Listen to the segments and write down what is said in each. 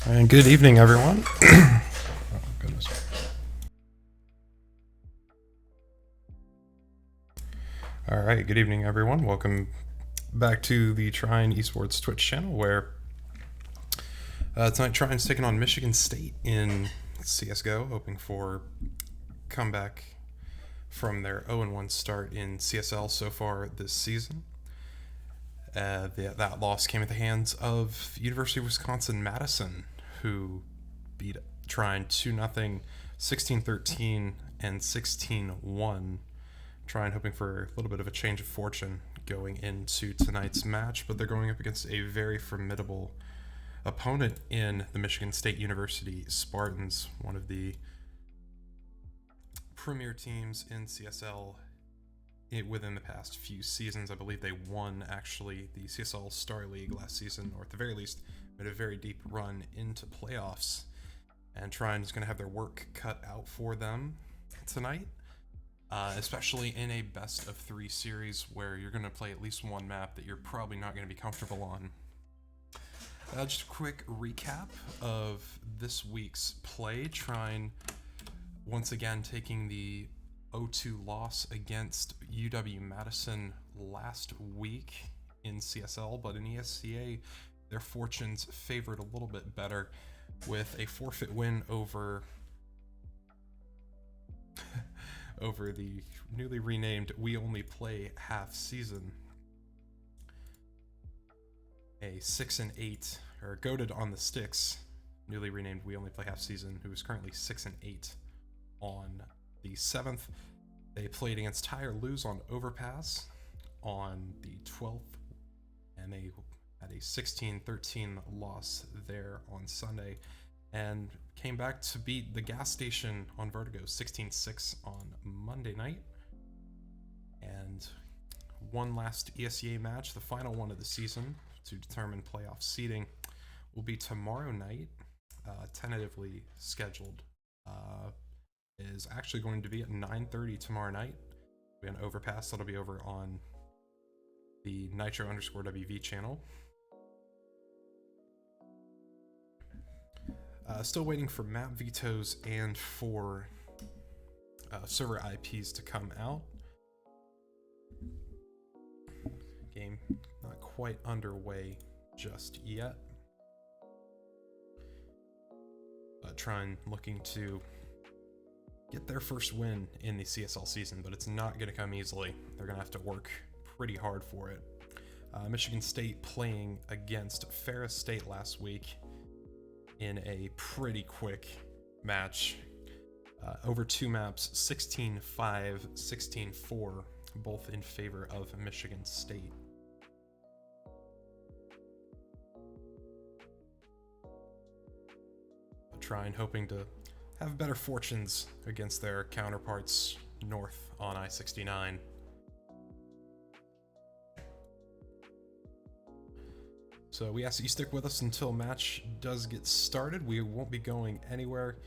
And good evening, everyone. Oh, goodness. All right, good evening, everyone. Welcome back to the Trine Esports Twitch channel, where tonight Trine's taking on Michigan State in CSGO, hoping for comeback from their 0-1 start in CSL so far this season. That loss came at the hands of University of Wisconsin-Madison, who beat Trine 2-0, 16-13, and 16-1. Trine hoping for a little bit of a change of fortune going into tonight's match, but they're going up against a very formidable opponent in the Michigan State University Spartans, one of the premier teams in CSL within the past few seasons. I believe they won actually the CSL Star League last season, or at the very least made a very deep run into playoffs, and Trine is going to have their work cut out for them tonight, especially in a best of 3 series where you're going to play at least one map that you're probably not going to be comfortable on. Just a quick recap of this week's play. Trine once again taking the 0-2 loss against UW-Madison last week in CSL, but in ESCA, their fortunes favored a little bit better with a forfeit win over the newly renamed We Only Play Half Season. A 6-8, or goated on the sticks, newly renamed We Only Play Half Season, who is currently 6-8 on the 7th. They played against Tire Lose on Overpass on the 12th, and they had a 16-13 loss there on Sunday, and came back to beat the Gas Station on Vertigo 16-6 on Monday night. And one last ESEA match, the final one of the season to determine playoff seeding, will be tomorrow night, tentatively scheduled. Is actually going to be at 9:30 tomorrow night. We have an Overpass that'll be over on the Nitro_WV channel. Still waiting for map vetoes and for server IPs to come out. Game not quite underway just yet. Trine looking to get their first win in the CSL season, but it's not going to come easily. They're going to have to work pretty hard for it. Michigan State playing against Ferris State last week in a pretty quick match. Over 2 maps, 16-5, 16-4, both in favor of Michigan State. Trine hoping to have better fortunes against their counterparts north on I-69. So we ask that you stick with us until match does get started. We won't be going anywhere.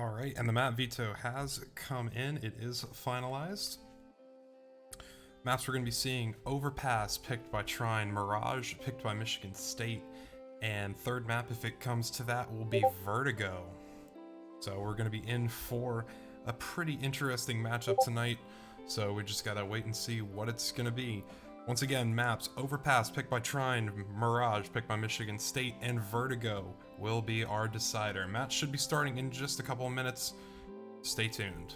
Alright, and the map veto has come in. It is finalized. Maps we're going to be seeing: Overpass, picked by Trine; Mirage, picked by Michigan State; and third map, if it comes to that, will be Vertigo. So we're going to be in for a pretty interesting matchup tonight, so we just gotta wait and see what it's going to be. Once again, maps: Overpass, picked by Trine; Mirage, picked by Michigan State; and Vertigo will be our decider. Match should be starting in just a couple of minutes. Stay tuned.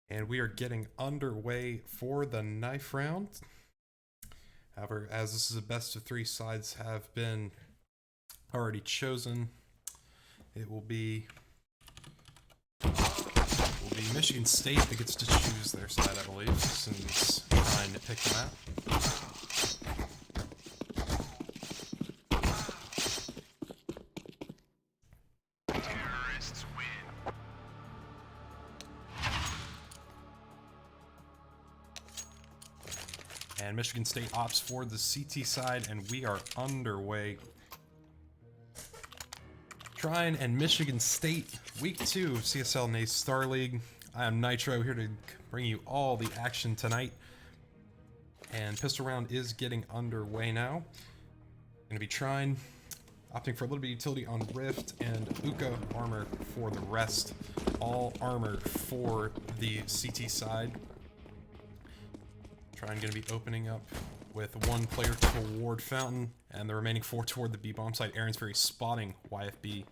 And we are getting underway for the knife round. However, as this is a best of three, sides have been already chosen. It will be Michigan State that gets to choose their side, I believe, since Trine picked the map. And Michigan State opts for the CT side, and we are underway. Trine and Michigan State, Week 2 of CSL NACE Star League. I am Nitro, here to bring you all the action tonight. And pistol round is getting underway now. Gonna be Trine, opting for a little bit of utility on Rift, and Uka armor for the rest. All armored for the CT side. Trine going to be opening up with one player toward Fountain, and the remaining 4 toward the B-bomb side. Aaron's very spotting YFB,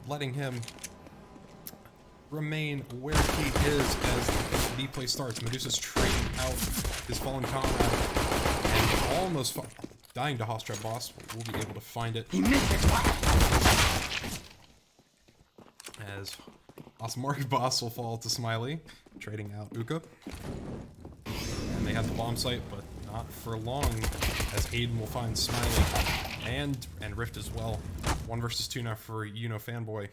letting him remain where he is as the B play starts. Medusa's trading out his fallen comrade, and almost dying to Hostrat Boss. We'll be able to find it. He missed it. as Osmark Boss will fall to Smiley, trading out Uka. And they have the bomb site, but not for long, as Aiden will find Smiley and Rift as well. 1 versus 2 now for Fanboy.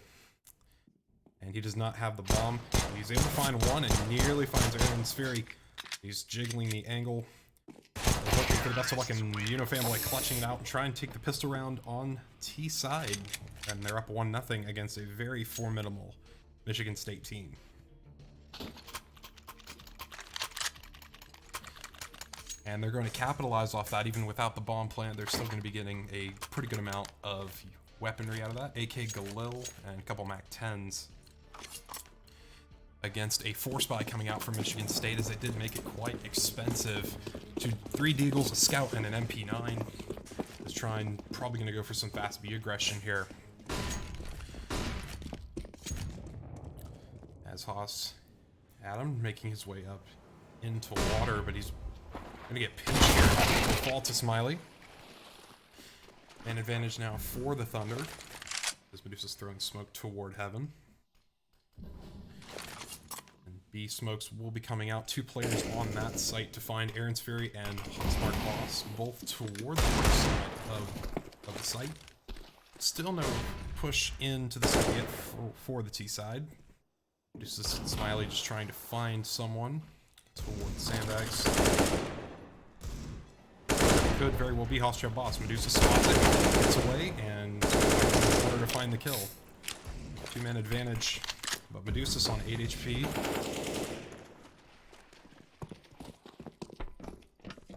And he does not have the bomb. He's able to find one and nearly finds Aaron's Fury. He's jiggling the angle, looking for the best of luck, and Fanboy clutching it out and trying to take the pistol round on T side. And they're up 1-0 against a very formidable Michigan State team. And they're going to capitalize off that. Even without the bomb plant, they're still going to be getting a pretty good amount of weaponry out of that. AK Galil and a couple MAC-10s against a 4-spy coming out from Michigan State, as they did make it quite expensive. 3 Deagles, a Scout, and an MP9. Is Trine probably going to go for some fast B aggression here. As Haas Adam making his way up into water, but he's going to get pinched here. Will fall to Smiley. And advantage now for the Thunder, as Medusa's throwing smoke toward heaven. And B smokes will be coming out. 2 players on that site to find Aaron's Fury and Smart Boss, both toward the north side of the site. Still no push into the site yet for the T side. Medusa's and Smiley just trying to find someone toward the sandbags. Could very well be Hostile Boss. Medusa spots it, gets away, and in order to find the kill. 2-man advantage, but Medusa's on 8 HP.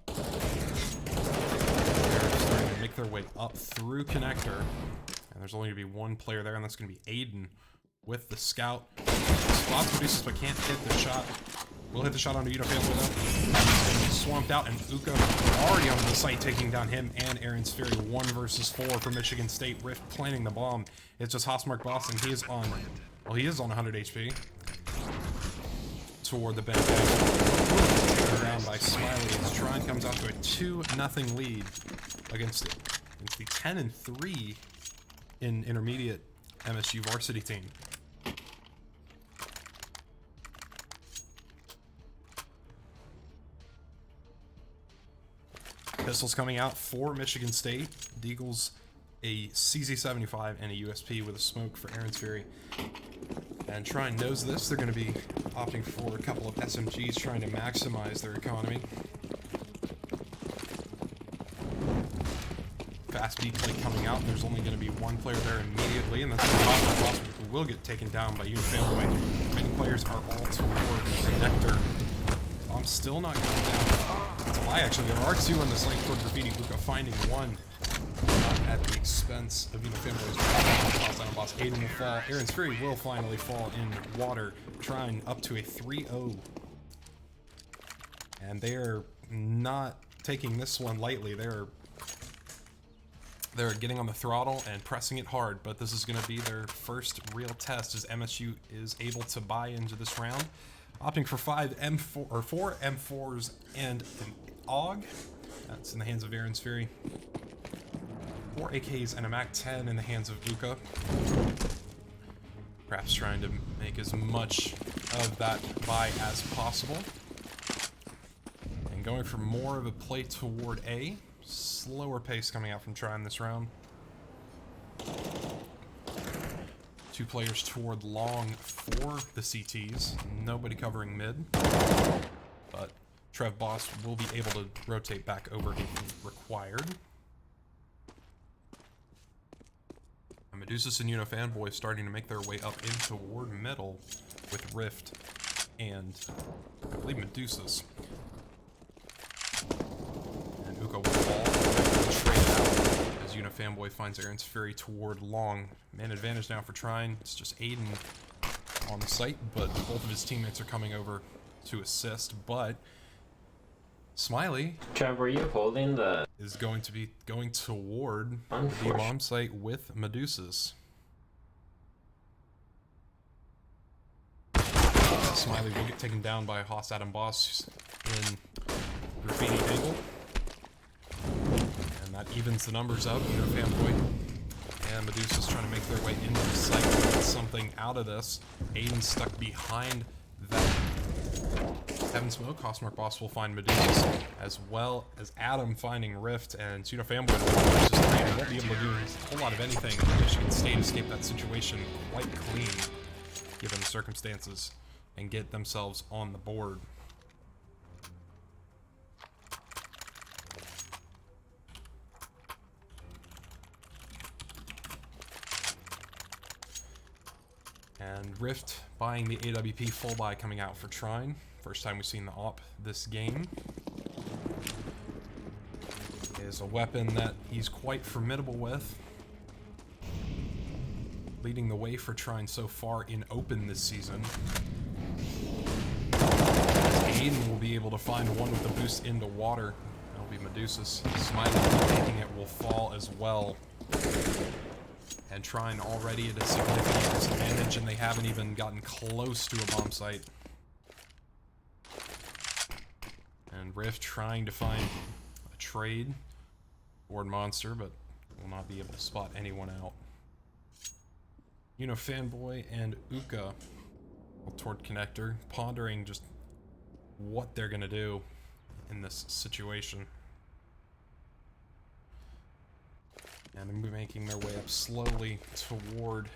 They're starting to make their way up through connector, and there's only going to be 1 player there, and that's going to be Aiden with the Scout. Spots Medusa's but can't hit the shot. Will hit the shot onto Family though. Swamped out, and Uka already on the site, taking down him and Aaron's Fury. 1 versus 4 for Michigan State. Rift planting the bomb. It's just Hosmark Boss, and he is on 100 HP. Toward the bend taken around by Smiley, as Trine comes out to a 2-0 lead against the 10-3 in intermediate MSU varsity team. Pistols coming out for Michigan State. Deagle's a CZ75 and a USP with a smoke for Aaron's Fury. And Trine knows this. They're going to be opting for a couple of SMGs, trying to maximize their economy. Fast B play coming out. There's only going to be 1 player there immediately, and that's the Boss, who will get taken down by Family. Many players are all toward Connector. I'm still not going down. That's a lie, actually. There are 2 on the site toward Graffiti. Luca finding 1 at the expense of Family's Boss. Aiden will fall. Aaron's Fury will finally fall in water. Trine up to a 3-0. And they are not taking this one lightly. They're getting on the throttle and pressing it hard, but this is going to be their first real test as MSU is able to buy into this round. Opting for 4 M4s and an AUG. That's in the hands of Aaron's Fury. 4 AKs and a MAC-10 in the hands of Uka. Perhaps trying to make as much of that buy as possible. And going for more of a play toward A. Slower pace coming out from Trine this round. 2 players toward long for the CTs. Nobody covering mid. But Trev Boss will be able to rotate back over if required. And Medusa's and Fanboy starting to make their way up in toward middle with Rift and I believe Medusa's. And Uka will fall. Trade out as Fanboy finds Aaron's Fury toward long. Man advantage now for Trine. It's just Aiden on the site, but both of his teammates are coming over to assist. But Smiley, Trev, were you holding the... is going to be going toward the bomb site with Medusa's. Smiley will get taken down by Haas Adam Boss in Graffiti angle. And that evens the numbers up. Fanboy And Medusa's trying to make their way into the site to get something out of this. Aiden's stuck behind that Heaven Smoke. Hostmark Boss will find Medusa's, as well as Adam finding Rift, and Pseudo Fanboy versus Trine won't be able to do a whole lot of anything. Michigan State escaped that situation quite clean, given the circumstances, and get themselves on the board. And Rift buying the AWP full buy coming out for Trine. First time we've seen the AWP this game. Is a weapon that he's quite formidable with. Leading the way for Trine so far in open this season. Aiden will be able to find one with the boost into water. That'll be Medusa's. Smiley thinking it will fall as well. And Trine already at a significant disadvantage, and they haven't even gotten close to a bomb site. And Rift trying to find a trade toward Monster, but will not be able to spot anyone out. Fanboy and Uka toward Connector, pondering just what they're gonna do in this situation. And they're making their way up slowly toward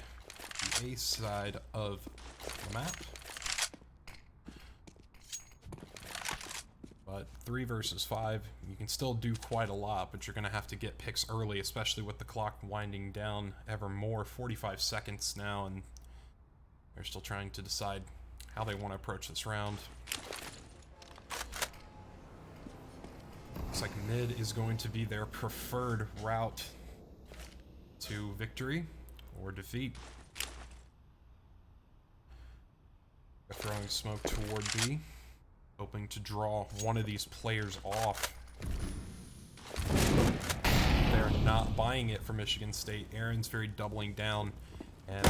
the A side of the map. But 3 versus 5, you can still do quite a lot, but you're going to have to get picks early, especially with the clock winding down ever more. 45 seconds now, and they're still trying to decide how they want to approach this round. Looks like mid is going to be their preferred route to victory or defeat. Throwing smoke toward B, hoping to draw one of these players off. They're not buying it for Michigan State. Aaron's very doubling down, and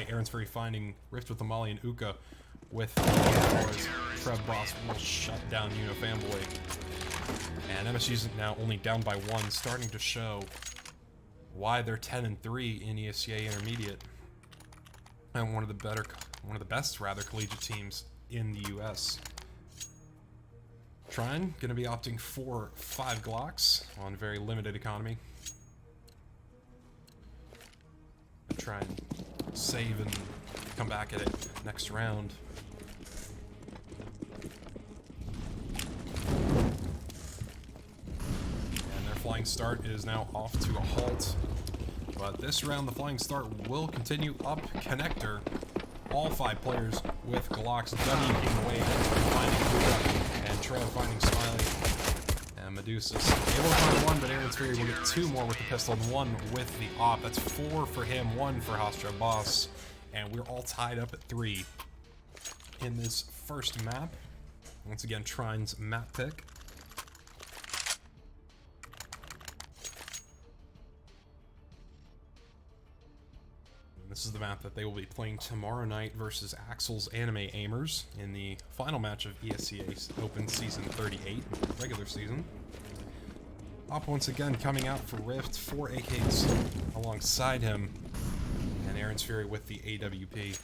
Aaron's very finding Rift with Amali and Uka with Trev Boss will shut down Fanboy. And MSU's now only down by 1, starting to show why they're 10-3 in ESCA Intermediate, and one of the best collegiate teams in the U.S. Trine gonna be opting for 5 Glocks on very limited economy. Try and save and come back at it next round. Flying start is now off to a halt, but this round the flying start will continue up Connector. All 5 players with Glocks, Wing away, finding Buddha, and Trev finding Smiley, and Medusa's able to find 1, but Aaron's Fury will get 2 more with the pistol and 1 with the AWP. That's 4 for him, 1 for Hostra Boss, and we're all tied up at 3 in this first map. Once again, Trine's map pick. This is the map that they will be playing tomorrow night versus Axel's Anime Aimers in the final match of ESCA's Open Season 38, regular season. Op once again coming out for Rift, 4 AKs alongside him, and Aaron's Fury with the AWP.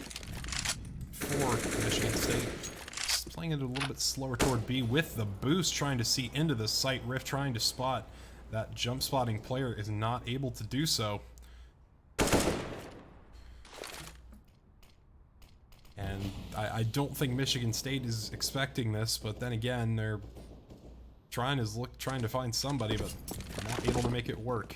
For Michigan State, just playing it a little bit slower toward B with the boost, trying to see into the site. Rift trying to spot that jump spotting player is not able to do so. And I don't think Michigan State is expecting this, but then again, they're trying to find somebody, but not able to make it work.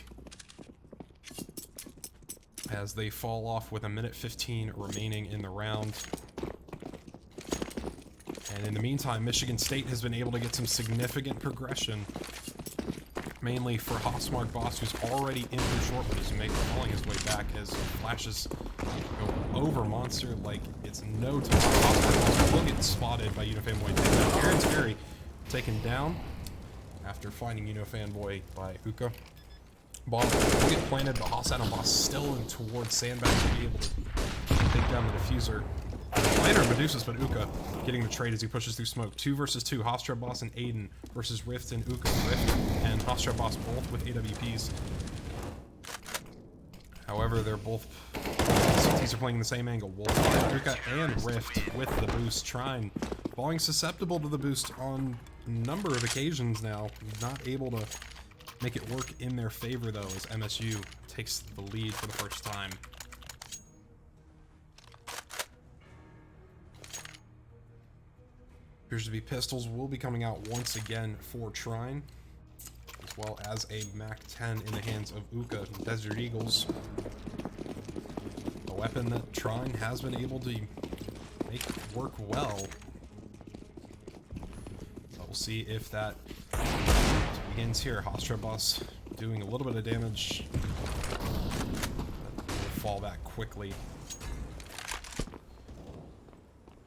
As they fall off with 1:15 remaining in the round. And in the meantime, Michigan State has been able to get some significant progression, mainly for Hostmark Boss, who's already in the short windows and falling his way back as flashes go over Monster like it's no tomorrow. Hostmark Boss will get spotted by Fanboy. Aaron's Fury taken down after finding Fanboy by Uka. Bomb will get planted, but Hostmark Boss still in towards Sandbags to be able to take down the diffuser. Later, Medusa's, but Uka getting the trade as he pushes through smoke. 2 versus 2. Hofstra Boss and Aiden versus Rift and Uka. Rift and Hofstra Boss both with AWPs. However, they're both CTs are playing the same angle. Wolf, Uka, and Rift with the boost. Trine falling susceptible to the boost on a number of occasions now. Not able to make it work in their favor though, as MSU takes the lead for the first time. Appears to be pistols will be coming out once again for Trine, as well as a MAC-10 in the hands of Uka. Desert Eagles, a weapon that Trine has been able to make work well. But we'll see if that begins here. Hofstra Boss doing a little bit of damage, but will fall back quickly.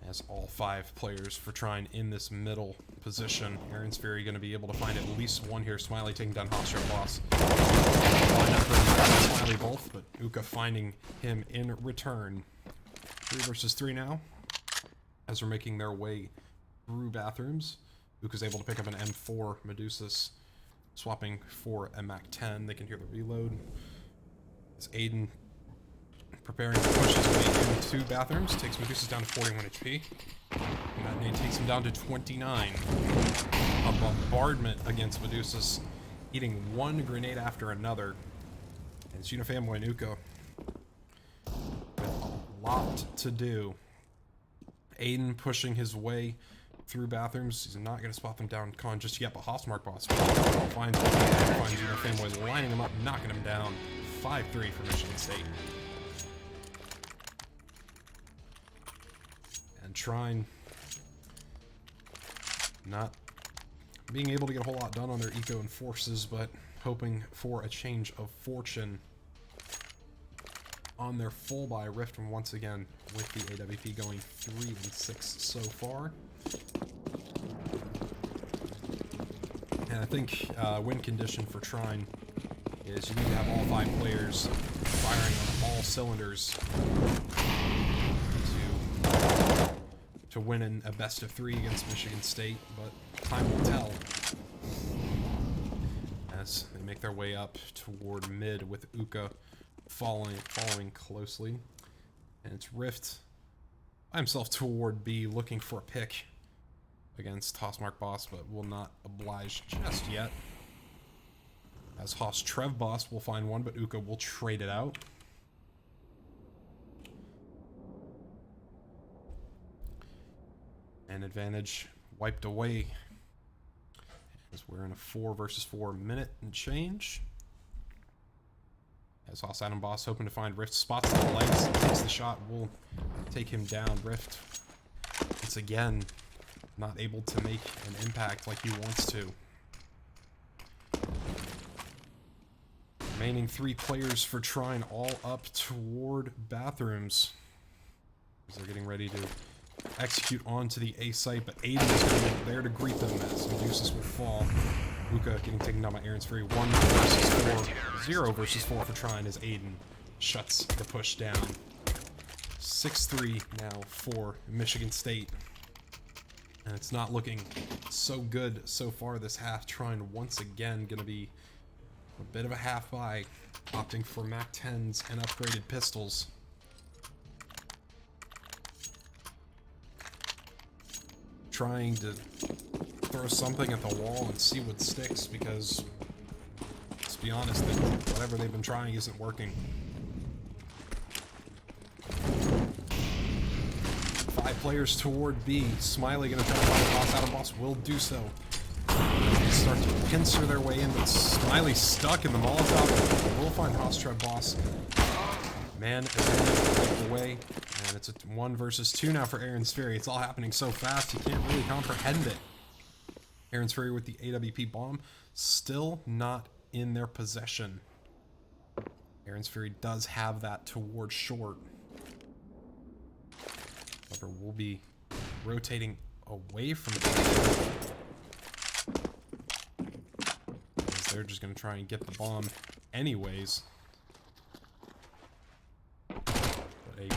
As all 5 players for Trine in this middle position. Aaron's Fury going to be able to find at least one here. Smiley taking down Hofstra Boss. Line up for Smiley both, but Uka finding him in return. 3 versus 3 now, as they're making their way through bathrooms. Uka's able to pick up an M4. Medusa's swapping for a MAC-10. They can hear the reload. As Aiden preparing to push his way into bathrooms, takes Medusa's down to 41 HP. And that nade takes him down to 29. A bombardment against Medusa's, eating one grenade after another. And it's Unifanboy and Uka with a lot to do. Aiden pushing his way through bathrooms. He's not going to spot them down con just yet, but Hofsmark Boss finds Unifanboy, lining him up, knocking him down. 5-3 for Michigan State. Trine not being able to get a whole lot done on their eco and forces, but hoping for a change of fortune on their full buy. Rift once again with the AWP going 3-6 so far. And I think win condition for Trine is you need to have all 5 players firing on all cylinders to win in a best of 3 against Michigan State, but time will tell as they make their way up toward mid with Uka following closely. And it's Rift by himself toward B, looking for a pick against Hofsmark Boss, but will not oblige just yet. As Hoss Trev Boss will find one, but Uka will trade it out. And advantage wiped away as we're in a 4 versus 4 minute and change. As Hoss Adam Boss hoping to find Rift, spots the lights, takes the shot, will take him down. Rift once again not able to make an impact like he wants to. Remaining 3 players for Trine, all up toward bathrooms as they're getting ready to execute onto the A site, but Aiden is going to be there to greet them as Medusa's will fall. Uka getting taken down by Aaron's Fury. 1 versus 4, 0 versus 4 for Trine as Aiden shuts the push down. 6-3 now for Michigan State. And it's not looking so good so far this half. Trine once again going to be a bit of a half buy, opting for MAC-10s and upgraded pistols. Trying to throw something at the wall and see what sticks, because let's be honest, whatever they've been trying isn't working. 5 players toward B. Smiley gonna try to find a boss. Adam Boss will do so. They start to pincer their way in, but Smiley stuck in the Molotov. We'll find Hofstra Boss. Man, advantage away. And it's a 1 versus 2 now for Aaron's Fury. It's all happening so fast, you can't really comprehend it. Aaron's Fury with the AWP bomb, still not in their possession. Aaron's Fury does have that toward short. However, we'll be rotating away from the as they're just going to try and get the bomb anyways. But a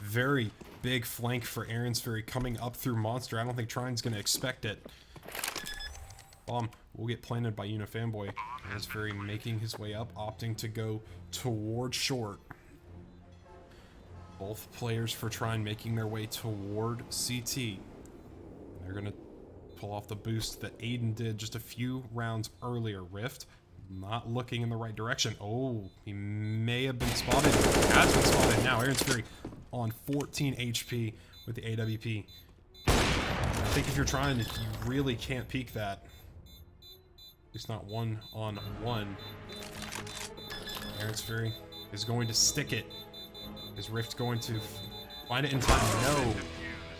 Very big flank for Aaron's Fury coming up through Monster. I don't think Trine's going to expect it. Bomb will get planted by Unifanboy. Aaron's Fury making his way up, opting to go toward short. Both players for Trine making their way toward CT. They're going to pull off the boost that Aiden did just a few rounds earlier. Rift not looking in the right direction. Oh, he may have been spotted. Has been spotted now. Aaron's Fury on 14 HP with the AWP. I think if you're trying, you really can't peek that. At least not one-on-one. Aaron's Fury is going to stick it. Is Rift going to find it in time? No.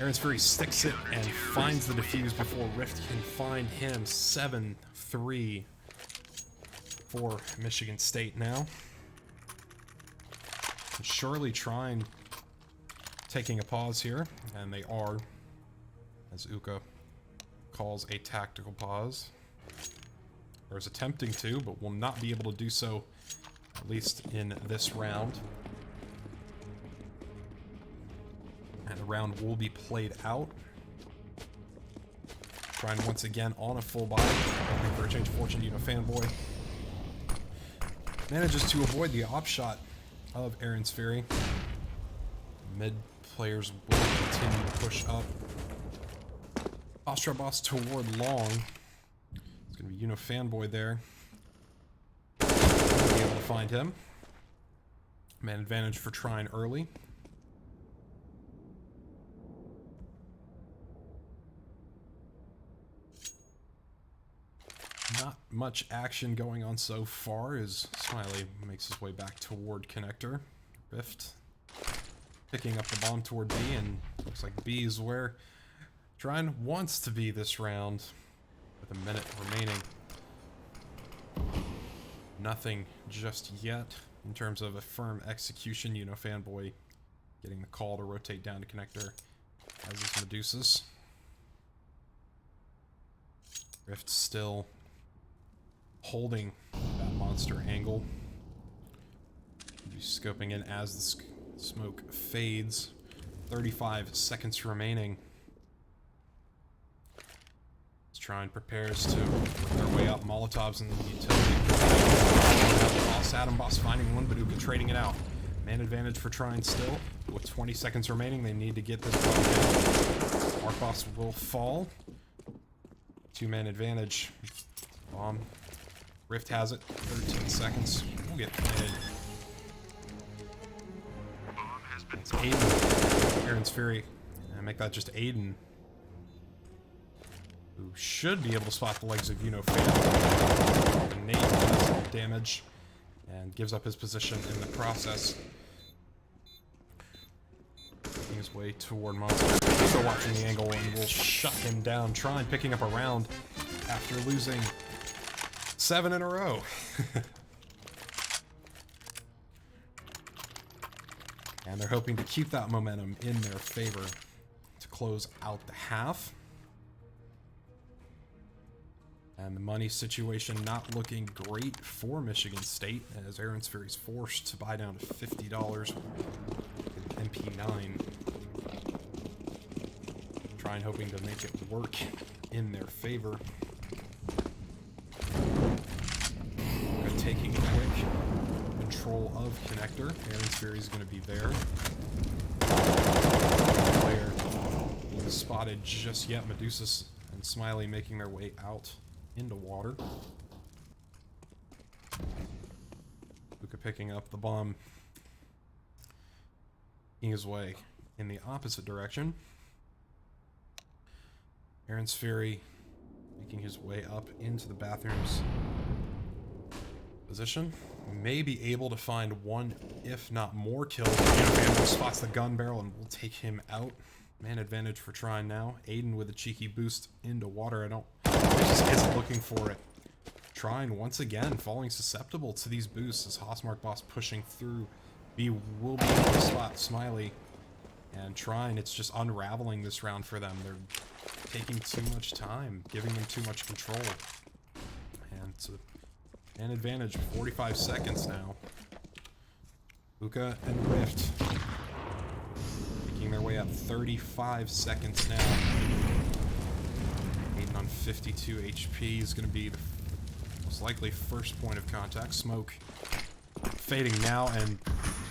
Aaron's Fury sticks it and finds the defuse before Rift can find him. 7-3 for Michigan State now. And surely Trine taking a pause here, and they are, as Uka calls a tactical pause. Or is attempting to, but will not be able to do so, at least in this round. And the round will be played out. Trine once again on a full buy. Hoping for a change of fortune. Fanboy manages to avoid the op shot of Aaron's Fury. Mid players will continue to push up. Ostra Boss toward long. It's going to be Fanboy there. Be able to find him. Man advantage for Trine early. Not much action going on so far as Smiley makes his way back toward connector. Rift picking up the bomb toward B, and looks like B is where Trine wants to be this round with a minute remaining. Nothing just yet in terms of a firm execution. Fanboy getting the call to rotate down to connector, as is Medusa's. Rift still holding that monster angle. He's scoping in as the smoke fades. 35 seconds remaining. As Trine prepares to work their way up. Molotovs in the utility. Adam Boss finding one, but Uka trading it out. Man advantage for Trine still. With 20 seconds remaining, they need to get this bomb down. Arc Boss will fall. 2-man advantage. Bomb. Rift has it. 13 seconds. We'll get planted. It's Aiden. Aaron's Fury. And make that just Aiden, who should be able to spot the legs of Fan. Nate does damage and gives up his position in the process. Making his way toward Monster. Still watching the angle and will shut him down. Trine picking up a round after losing 7 in a row. And they're hoping to keep that momentum in their favor to close out the half. And the money situation not looking great for Michigan State, as Aaron's Fury's forced to buy down to $50 with MP9. Trine hoping to make it work in their favor. Taking quick control of connector. Aaron's Fury is going to be there. Player isn't spotted just yet. Medusa and Smiley making their way out into water. Luca picking up the bomb, making his way in the opposite direction. Aaron's Fury making his way up into the bathrooms position. May be able to find one, if not more, kills. Fanboy spots the gun barrel and will take him out. Man advantage for Trine now. Aiden with a cheeky boost into water. He just isn't looking for it. Trine once again falling susceptible to these boosts as Hosmark Boss pushing through. B will be able to spot Smiley. And Trine, it's just unraveling this round for them. They're taking too much time, giving them too much control. And it's an advantage, 45 seconds now. Uka and Rift making their way up. 35 seconds now. Aiden on 52 HP is going to be the most likely first point of contact. Smoke fading now, and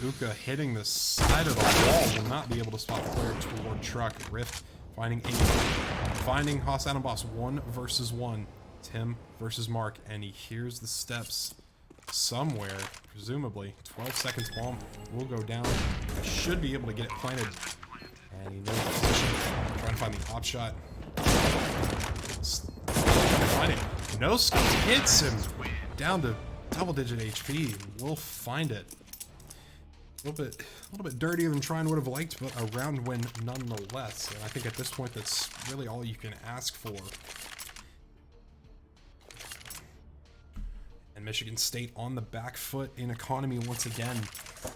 Uka hitting the side of the wall. Will not be able to spot the player toward truck. Rift finding Aiden. Finding Haas Adam Boss 1 versus 1. Tim versus Mark, and he hears the steps somewhere, presumably. 12 seconds, bomb will go down. He should be able to get it planted. And he knows the position. Trying to find the op shot. Find it. No scope hits him down to double-digit HP. We'll find it. A little bit dirtier than Trine would have liked, but a round win nonetheless. And I think at this point, that's really all you can ask for. And Michigan State on the back foot in economy once again.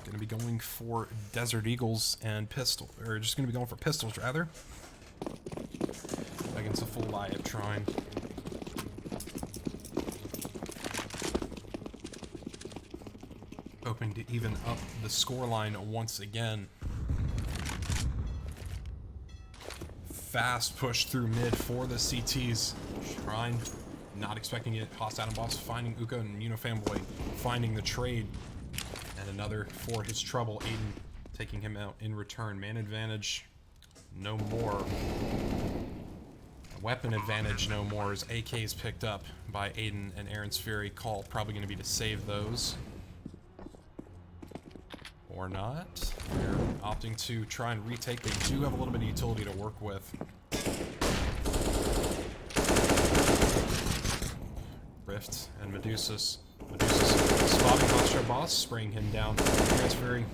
Going to be going for Desert Eagles and pistol, or just going to be going for pistols rather. Against a full lie of Trine. Hoping to even up the scoreline once again. Fast push through mid for the CTs. Trine not expecting it. Haas Adam Boss finding Uka, and Unifanboy finding the trade. And another for his trouble. Aiden taking him out in return. Man advantage, no more. Weapon advantage, no more, as AKs picked up by Aiden and Aaron's Fury. Call probably going to be to save those. Or not. They're opting to try and retake. They do have a little bit of utility to work with. Rift and Medusa's spotting Monster Boss, spraying him down. Aaron's Fury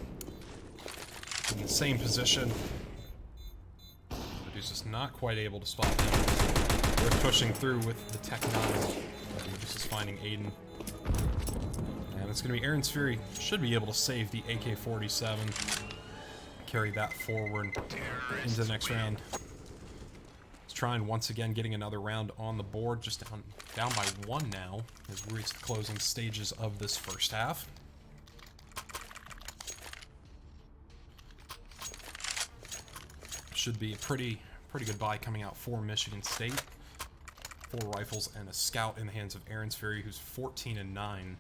in the same position. Medusa's not quite able to spot him. They're pushing through with the Tech 9. Medusa's finding Aiden. And it's going to be Aaron's Fury. Should be able to save the AK-47. Carry that forward into the next round. Let's try and once again getting another round on the board. Just down by 1 now as we reach the closing stages of this first half. Should be a pretty good buy coming out for Michigan State. 4 rifles and a scout in the hands of Aaron's Fury, who's 14-9.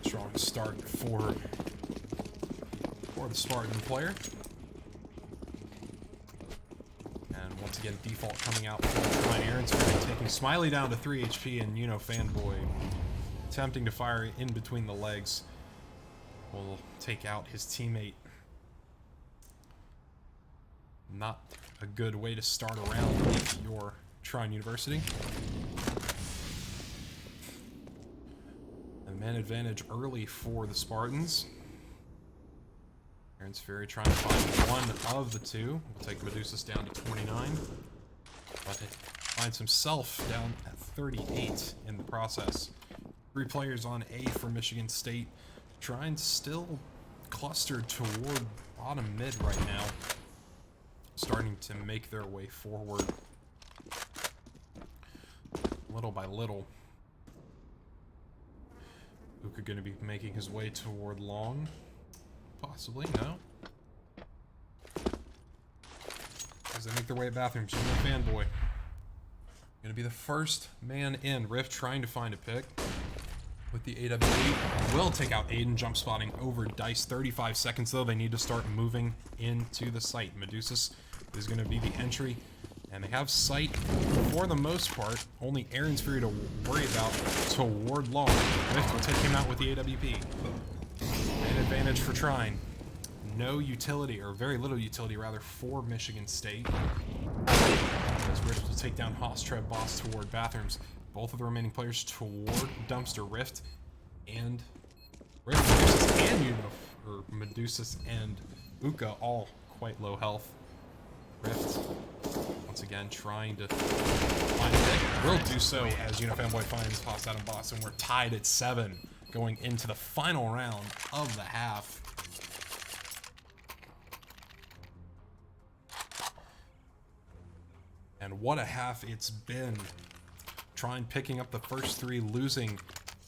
Strong start for the Spartan player. And once again, default coming out for Trine. Aaron's Fury taking Smiley down to 3 HP, and Fanboy attempting to fire in between the legs will take out his teammate. Not a good way to start a round if you're Trine University. And man advantage early for the Spartans. Aaron's Fury trying to find one of the two. We'll take Medusa's down to 29. But it finds himself down at 38 in the process. 3 players on A for Michigan State. Trine still clustered toward bottom mid right now. Starting to make their way forward little by little. Uka going to be making his way toward long. Possibly, no. As they make their way at bathrooms, Fanboy going to be the first man in. Rift trying to find a pick with the AWP. Will take out Aiden, jump spotting over Dice. 35 seconds though, they need to start moving into the site. Medusa's is going to be the entry, and they have sight for the most part. Only Aaron's Fury to worry about toward long. Rift will take him out with the AWP. An advantage for Trine. No utility, or very little utility rather, for Michigan State. As Rift will take down Hostrev Boss toward bathrooms. Both of the remaining players toward Dumpster. Rift and Medusa's and Uka all quite low health. Rift once again trying to find a pick. Will do so as Unifanboy finds Haas Adam Boss, and we're tied at 7 going into the final round of the half. And what a half it's been. Trine picking up the first 3, losing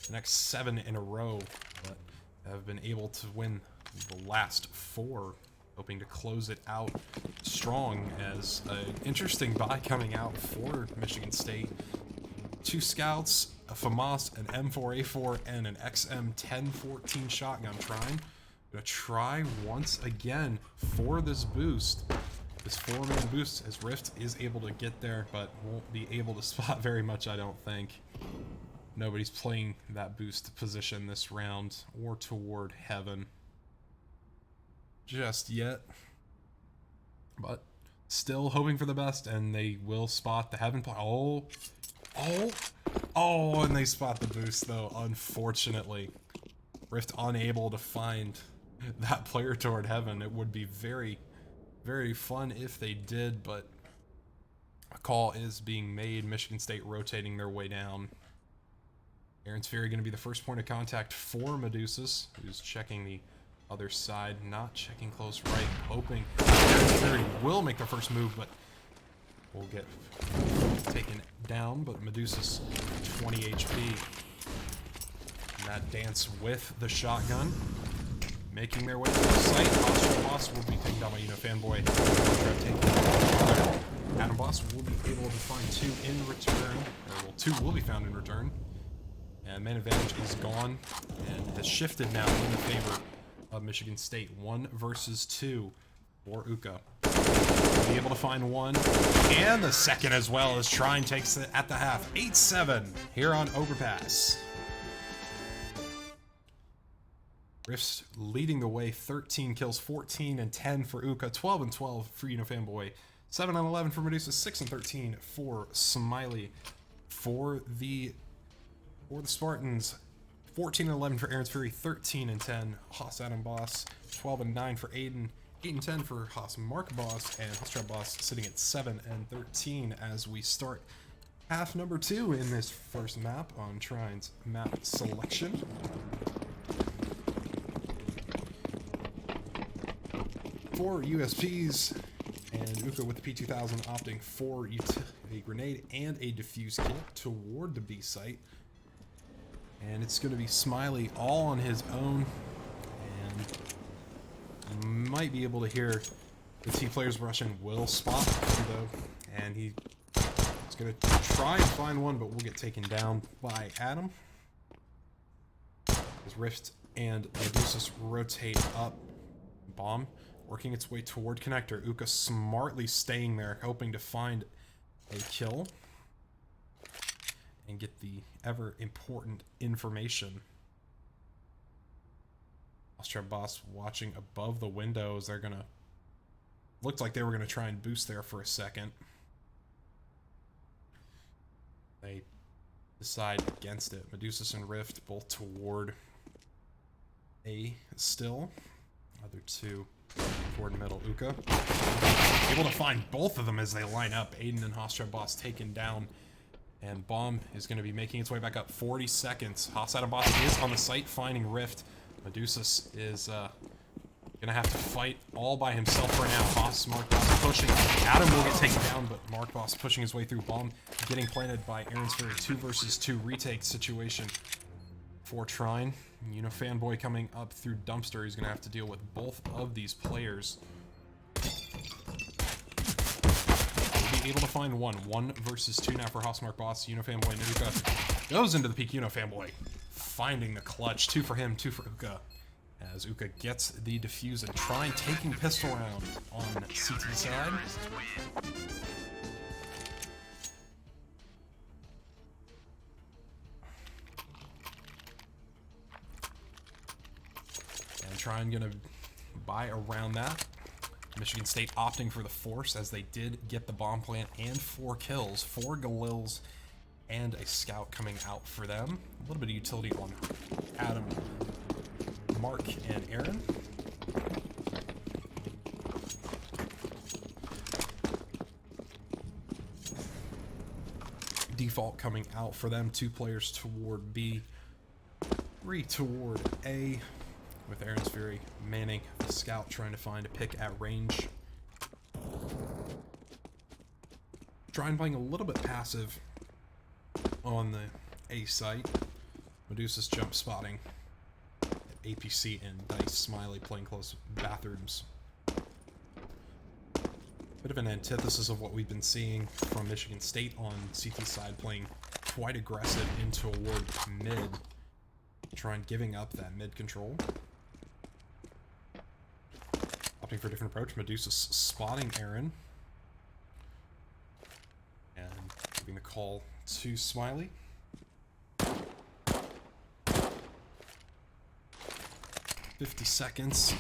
the next 7 in a row, but have been able to win the last 4, hoping to close it out strong as an interesting buy coming out for Michigan State. 2 scouts, a FAMAS, an M4A4, and an XM1014 shotgun. Trine gonna try once again for this boost. This 4-man boost, as Rift is able to get there, but won't be able to spot very much, I don't think. Nobody's playing that boost position this round or toward heaven just yet. But still hoping for the best, and they will spot the heaven play. Oh, and they spot the boost though, unfortunately. Rift unable to find that player toward heaven. It would be very, very fun if they did, but a call is being made. Michigan State rotating their way down. Aaron's Fury going to be the first point of contact for Medusas, who's checking the other side, not checking close right, hoping Aaron's Fury will make the first move, but will get taken down. But Medusas 20 HP. And that dance with the shotgun, making their way to the site. Hostile Boss will be taken down by Fanboy. Adam Boss will be able to find 2 in return, or well, 2 will be found in return. And man advantage is gone and has shifted now in the favor of Michigan State. 1 versus 2 for Uka. Be able to find 1 and the second as well as Trine takes it at the half. 8-7 here on Overpass. Rifts leading the way, 13 kills, 14 and 10 for Uka, 12 and 12 for Fanboy, 7 and 11 for Medusa, 6 and 13 for Smiley. For the Spartans, 14 and 11 for Aaron's Fury, 13 and 10 Haas Adam Boss, 12 and 9 for Aiden, 8 and 10 for Haas Mark Boss, and Haas Boss sitting at 7 and 13 as we start half number 2 in this first map on Trine's map selection. For USPs, and Uka with the P2000 opting for a grenade and a defuse kit toward the B site. And it's going to be Smiley all on his own, and you might be able to hear the T players rushing. Will spot though, and he's going to try and find one, but will get taken down by Adam. As Rift and Medusas rotate up. Bomb working its way toward connector. Uka smartly staying there, hoping to find a kill and get the ever important information. Austria Boss watching above the windows. They're gonna, looked like they were gonna try and boost there for a second. They decide against it. Medusas and Rift both toward A still. Other 2 toward middle. Uka able to find both of them as they line up. Aiden and Hostria Boss taken down. And Bomb is going to be making its way back up. 40 seconds. Haas Boss is on the site finding Rift. Medusas is going to have to fight all by himself for now. Mark Boss pushing. Adam will get taken down, but Mark Boss pushing his way through. Bomb getting planted by Aaron's Fury. 2 versus 2 retake situation for Trine. Fanboy coming up through Dumpster. He's going to have to deal with both of these players. Able to find 1 versus 2 now for Hausmark Boss. Fanboy Uka goes into the peak. Fanboy finding the clutch. 2 for him, 2 for Uka. As Uka gets the defuse and Trine taking pistol round on CT side. And Trine gonna buy around that. Michigan State opting for the force as they did get the bomb plant and 4 kills, 4 Galils, and a scout coming out for them. A little bit of utility on Adam, Mark, and Aaron. Default coming out for them. 2 players toward B, 3 toward A. With Aaron's Fury manning the scout, trying to find a pick at range. Trine playing a little bit passive on the A site. Medusa's jump spotting APC and Dice Smiley playing close bathrooms. Bit of an antithesis of what we've been seeing from Michigan State on CT side, playing quite aggressive in toward mid, trying giving up that mid control. Opting for a different approach. Medusa's spotting Aaron and giving the call to Smiley. 50 seconds.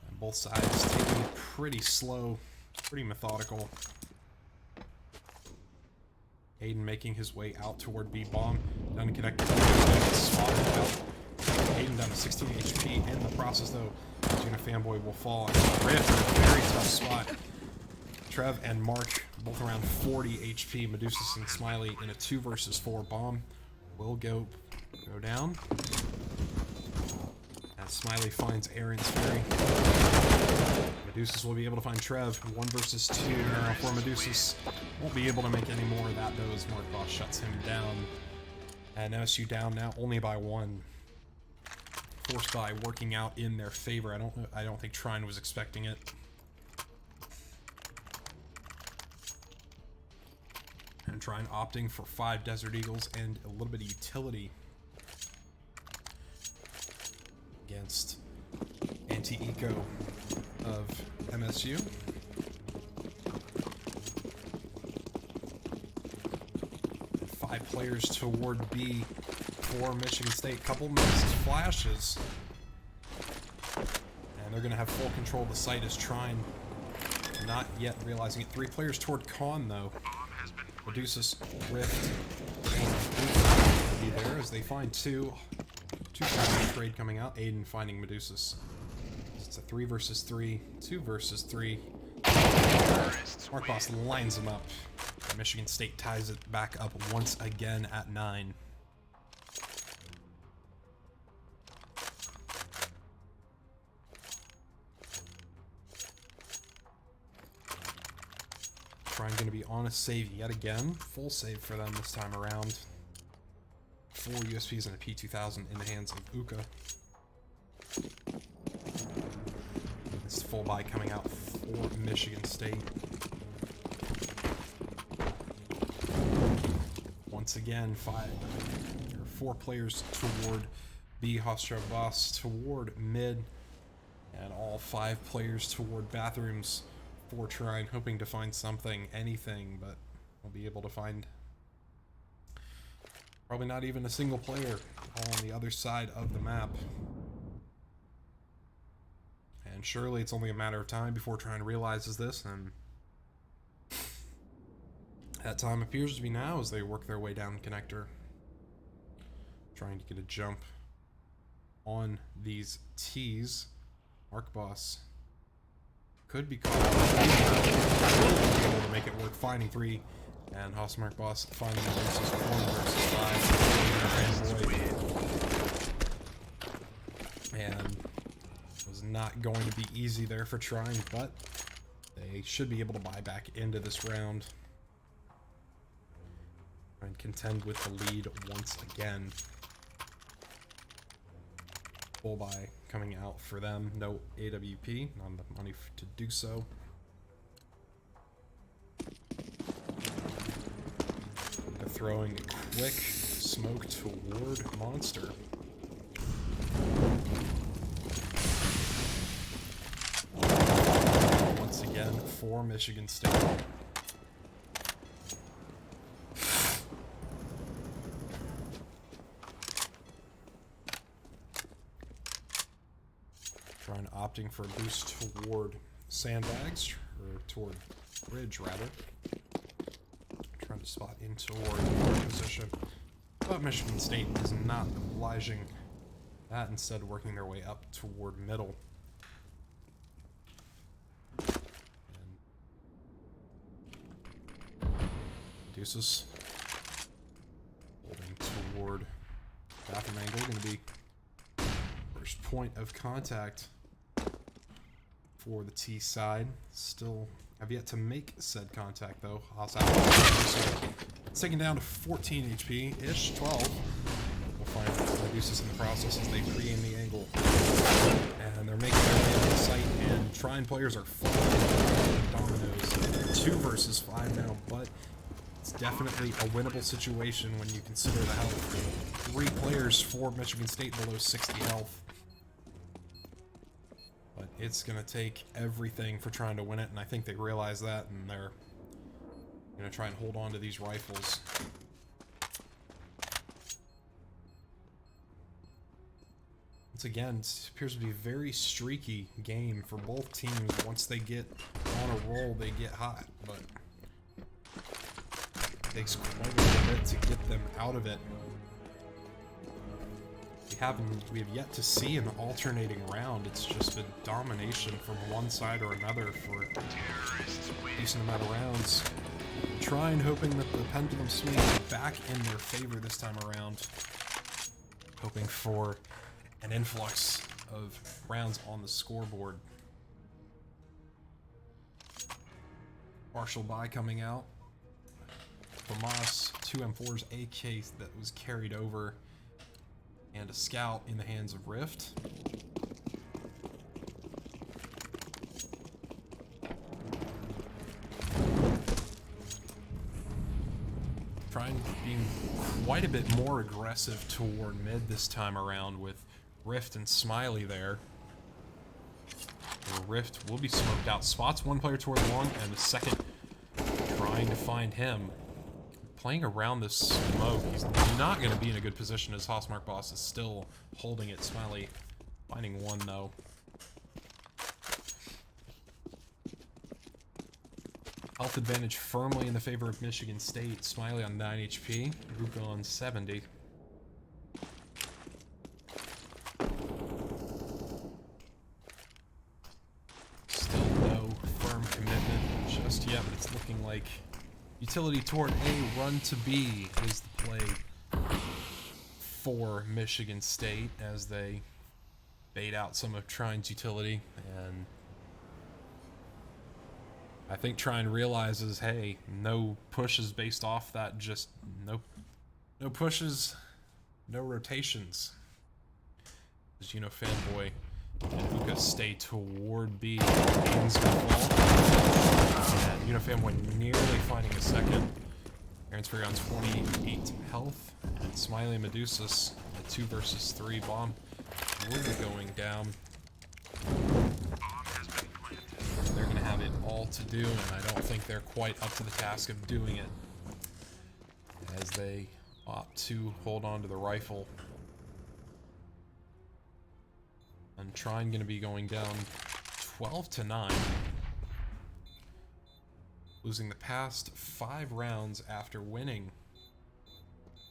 And both sides taking it pretty slow, pretty methodical. Aiden making his way out toward B-bomb. Down to connect. Spotted out. Aiden down to 16 HP. In the process, though, Gina Fanboy will fall. Rift, very tough spot. Trev and Mark both around 40 HP. Medusa and Smiley in a 2 versus 4 bomb will go down. As Smiley finds Aaron's Fury. Medusas will be able to find Trev. 1 versus 2 for Medusas. Won't be able to make any more of that though, as Mark Boss shuts him down. And MSU down now only by 1. Force by working out in their favor. I don't think Trine was expecting it. And Trine opting for 5 Desert Eagles and a little bit of utility against anti-eco of MSU. And 5 players toward B for Michigan State. Couple missed flashes. And they're going to have full control of the site as Trine not yet realizing it. 3 players toward Con though. Medusa's Rift will be there as they find 2 trade coming out. Aiden finding Medusa's. It's a 3 versus 3, 2 versus 3. Mark Boss lines them up. Michigan State ties it back up once again at 9. Trine going to be on a save yet again. Full save for them this time around. 4 USPs and a P2000 in the hands of Uka. This full buy coming out for Michigan State. Once again, 4 players toward B. Hofstra Boss toward mid. And all 5 players toward bathrooms for Trine, hoping to find something, anything, but we'll be able to find probably not even a single player on the other side of the map. And surely it's only a matter of time before Trine realizes this, and that time appears to be now as they work their way down connector, trying to get a jump on these T's. Mark Boss could be caught able to make it work, finding 3, and Mark Boss finding the versus 1 versus 5. And it was not going to be easy there for Trine, but they should be able to buy back into this round and contend with the lead once again. Full buy coming out for them. No AWP, not enough money to do so. They're throwing a quick smoke toward Monster. Once again for Michigan State. Trine opting for a boost toward sandbags, or toward bridge rather. Trying to spot in toward position. But Michigan State is not obliging that, instead working their way up toward middle. And Deuces holding toward bathroom angle, going to be first point of contact for the T side. Still have yet to make said contact though. It's taken down to 14 HP-ish, 12. We'll find Medusa's in the process as they pre-aim the angle. And they're making their way into the site, and Trine players are falling dominoes. 2 versus 5 now, but it's definitely a winnable situation when you consider the health. 3 players for Michigan State below 60 health. But it's going to take everything for trying to win it, and I think they realize that, and they're going to try and hold on to these rifles. Once again, it appears to be a very streaky game for both teams. Once they get on a roll, they get hot, but it takes quite a little bit to get them out of it. We have yet to see an alternating round. It's just been domination from one side or another for a decent amount of rounds. Trine hoping that the pendulum swing is back in their favor this time around. Hoping for an influx of rounds on the scoreboard. Partial buy coming out. Famas, 2 M4s, AK that was carried over, and a scout in the hands of Rift. Trine being quite a bit more aggressive toward mid this time around with Rift and Smiley there. Rift will be smoked out. Spots one player toward long, and the second trying to find him. Playing around this smoke, he's not going to be in a good position as Hostmark Boss is still holding it. Smiley finding one though. Health advantage firmly in the favor of Michigan State. Smiley on 9 HP, Ruka on 70. Just yet, but it's looking like utility toward A, run to B is the play for Michigan State as they bait out some of Trine's utility, and I think Trine realizes, hey, no pushes based off that, just no pushes, no rotations. As you know, Fanboy and Uka stay toward B. Ains will fall. And Fanboy nearly finding a second. Aaron's Fury on 28 health. And Smiley and Medusa's a 2 versus 3 bomb will be going down. They're going to have it all to do, and I don't think they're quite up to the task of doing it, as they opt to hold on to the rifle. And Trine going to be going down 12-9. Losing the past 5 rounds after winning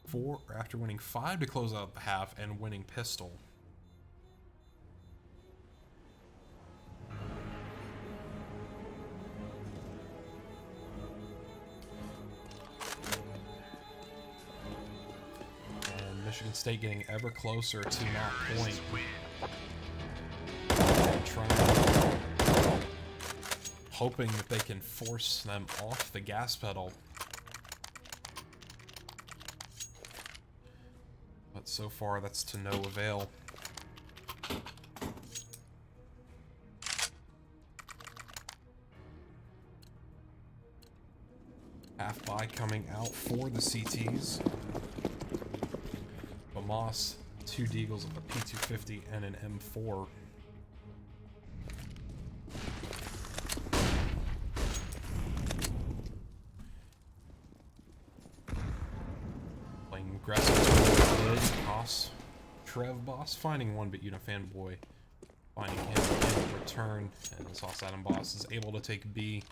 5 to close out the half and winning pistol. And Michigan State getting ever closer to that point. Trying, hoping that they can force them off the gas pedal. But so far, that's to no avail. Half buy coming out for the CTs. Moss, 2 Deagles, a P250, and an M4. Playing aggressive mid, Boss, Trev Boss, finding one, but Fanboy finding him in return, and the Sauce Adam Boss is able to take B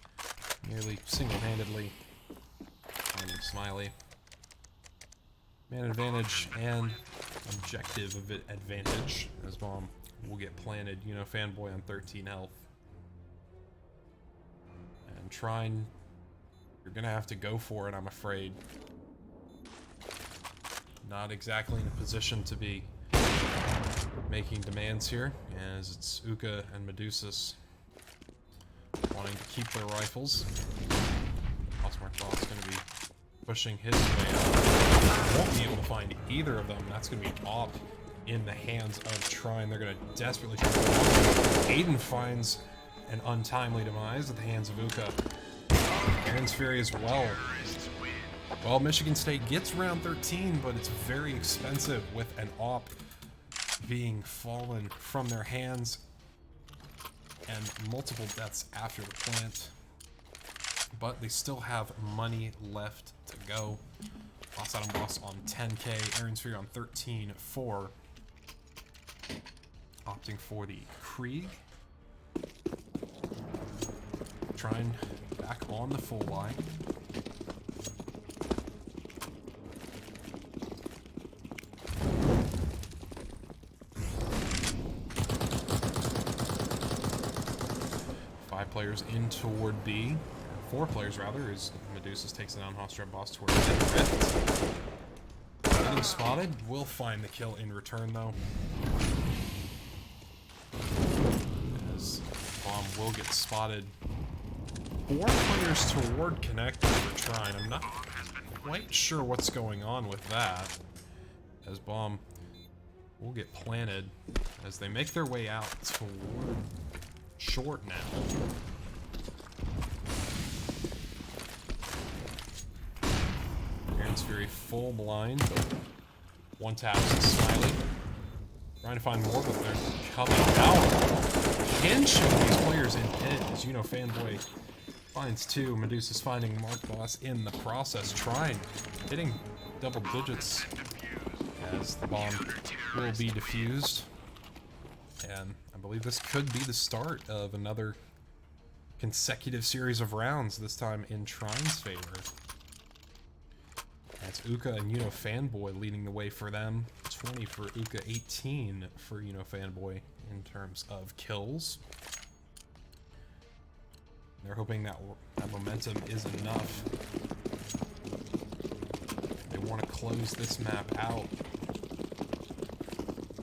nearly single-handedly. Finding Smiley. Man advantage and objective of it advantage as bomb will get planted. Fanboy on 13 health. And Trine, you're gonna have to go for it, I'm afraid. Not exactly in a position to be making demands here, as it's Uka and Medusa's wanting to keep their rifles. Osmark Boss gonna be pushing his way out. Won't be able to find either of them. That's going to be an op in the hands of Trine. They're going to desperately try to... Aiden finds an untimely demise at the hands of Uka. Aaron's Fury as well. Well, Michigan State gets round 13, but it's very expensive with an op being fallen from their hands and multiple deaths after the plant. But they still have money left to go. Boss Adam Boss on 10k, Aaron's Fury on 13-4. Opting for the Krieg. Trine back on the full line. Five players in toward B. Four players rather, as Medusa's takes it down Hostred Boss toward Rift. Getting spotted, will find the kill in return though. As Bomb will get spotted. Four players toward connector for Trine. I'm not quite sure what's going on with that. As Bomb will get planted as they make their way out toward short now. Aaron's Fury full blind. One tap to Smiley. Trying to find more, but they're coming out. Pinching these players in pit as Fanboy finds two. Medusa's finding Mark Boss in the process. Trine hitting double digits as the bomb will be defused. And I believe this could be the start of another consecutive series of rounds, this time in Trine's favor. That's Uka and Fanboy leading the way for them. 20 for Uka, 18 for Fanboy in terms of kills. They're hoping that momentum is enough. They want to close this map out.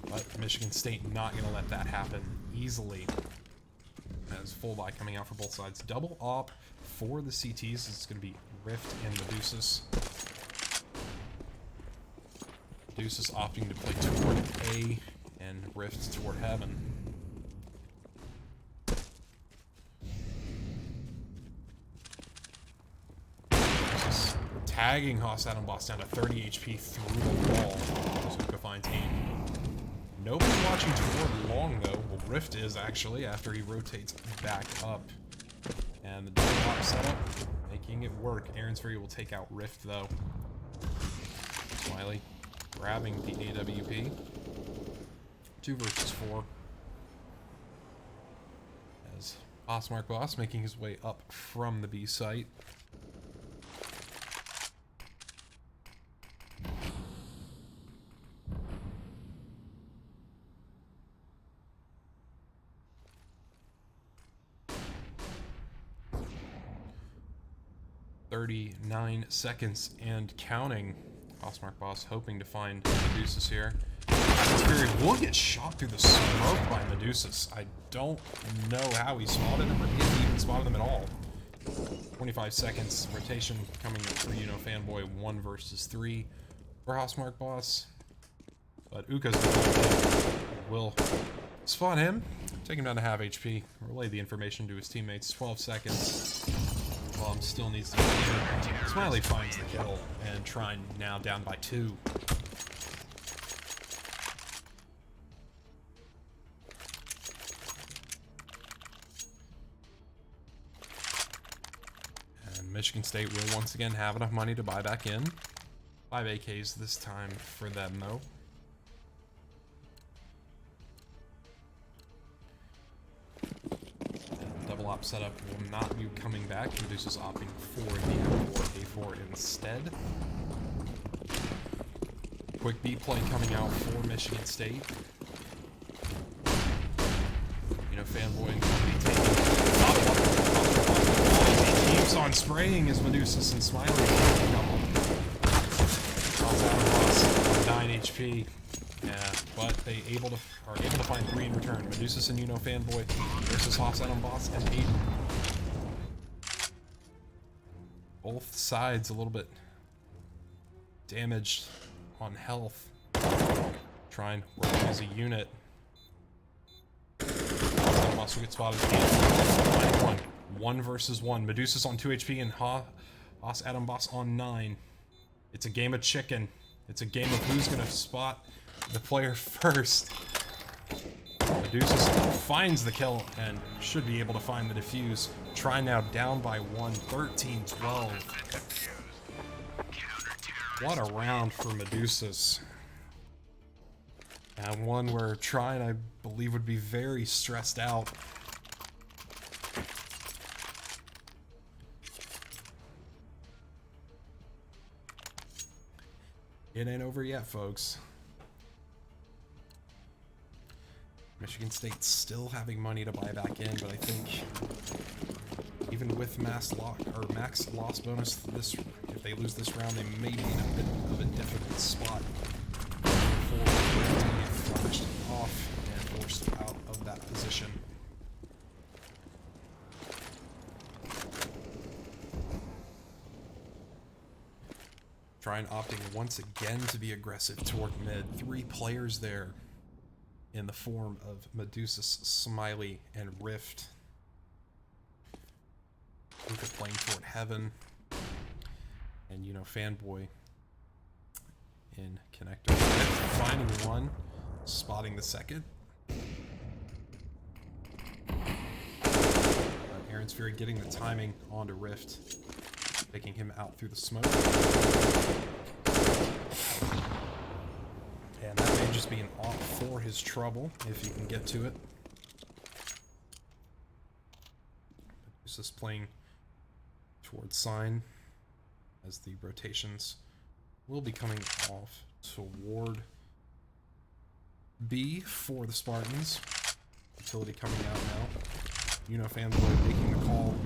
But Michigan State not going to let that happen easily. As full buy coming out for both sides. Double op for the CTs. It's going to be Rift and Medusa's. Medusa's opting to play toward A and Rift toward Heaven. Medusa's tagging Haas Adam Boss down to 30 HP through the wall. Zuka finds Aiden. Nobody watching toward long though. Well, Rift is actually after he rotates back up. And the double op setup, making it work. Aaron's Fury will take out Rift though. Smiley grabbing the AWP. 2 versus 4. As Mark Boss making his way up from the B site. "39 seconds and counting." Mark Boss hoping to find Medusa's here. Spirit will get shot through the smoke by Medusa's. I don't know how he spotted him or if he even spotted him at all. 25 seconds. Rotation coming up for Fanboy. 1 versus 3 for Mark Boss. But Uka's will spot him. Take him down to half HP. Relay the information to his teammates. 12 seconds. Bomb still needs to be in. Smiley finds the kill, and Trine now down by 2. And Michigan State will once again have enough money to buy back in. 5 AKs this time for them, though. Op setup will not be coming back. Medusa's opting for the A4 instead. Quick B play coming out for Michigan State. Fanboy and company taking. He keeps on spraying as Medusa's and Smiley. Calls out a loss, 9 HP. Yeah, but they are able to find 3 in return. Medusa's and Fanboy versus Haas Adam Boss and Aiden. Both sides a little bit damaged on health. Trine working as a unit. Adam Boss will get spotted again. 1 versus 1. Medusa's on 2 HP and Haas Adam Boss on 9. It's a game of chicken. It's a game of who's gonna spot the player first. Medusa finds the kill and should be able to find the defuse. Trine now down by 1, 13-12. What a round for Medusa's. And one where Trine, I believe, would be very stressed out. It ain't over yet, folks. Michigan State's still having money to buy back in, but I think even with max loss bonus, if they lose this round, they may be in a bit of a difficult spot before they get flashed off and forced out of that position. Trine opting once again to be aggressive toward mid. 3 players there in the form of Medusa, Smiley, and Rift. Luca playing toward Heaven. And, you know, Fanboy in Connector. Finding one, spotting the second. Aaron's Fury getting the timing onto Rift, taking him out through the smoke. And that may just be an off for his trouble, if he can get to it. He's just playing towards Sign, as the rotations will be coming off toward B for the Spartans. Utility coming out now. You know, Fanboy making the call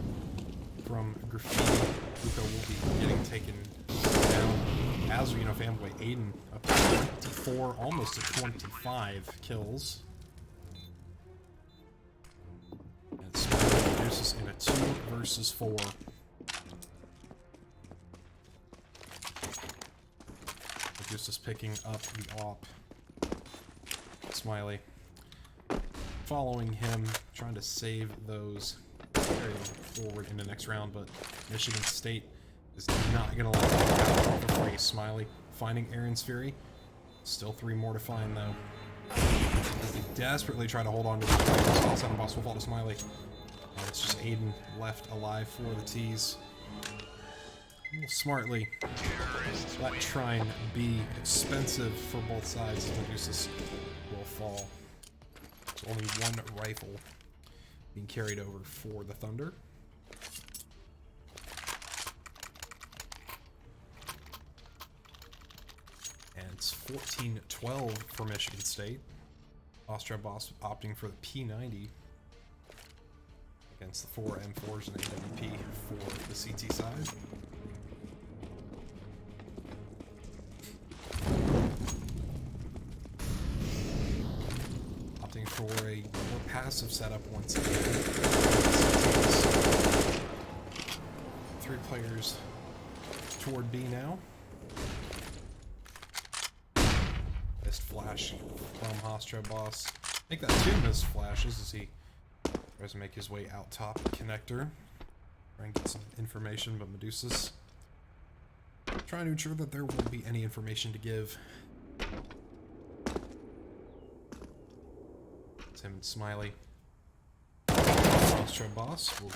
from Graffiti. Luca will be getting taken down. As you know, Fanboy Aiden up to 24, almost to 25 kills. And Smiley reduces in a 2 versus 4. Medusa's picking up the op. Smiley following him, trying to save those, carry them forward in the next round, but Michigan State is not going to let them out off the free. Smiley finding Aaron's Fury. Still 3 more to find, though. As they desperately try to hold on to the players. Adam Boss will fall to Smiley. And it's just Aiden left alive for the tease. Smartly let Trine be expensive for both sides as Medusa will fall. So only 1 rifle being carried over for the Thunder. And it's 14-12 for Michigan State. Austria Boss opting for the P90 against the 4 M4s and AWP for the CT side. Opting for a more passive setup once again. 3 players toward B now. Missed flash from Hostra Boss. I think that 2 missed flashes as he tries to make his way out top connector. Try and get some information, but Medusa's trying to ensure that there won't be any information to give. It's him and Smiley. Hostra Boss will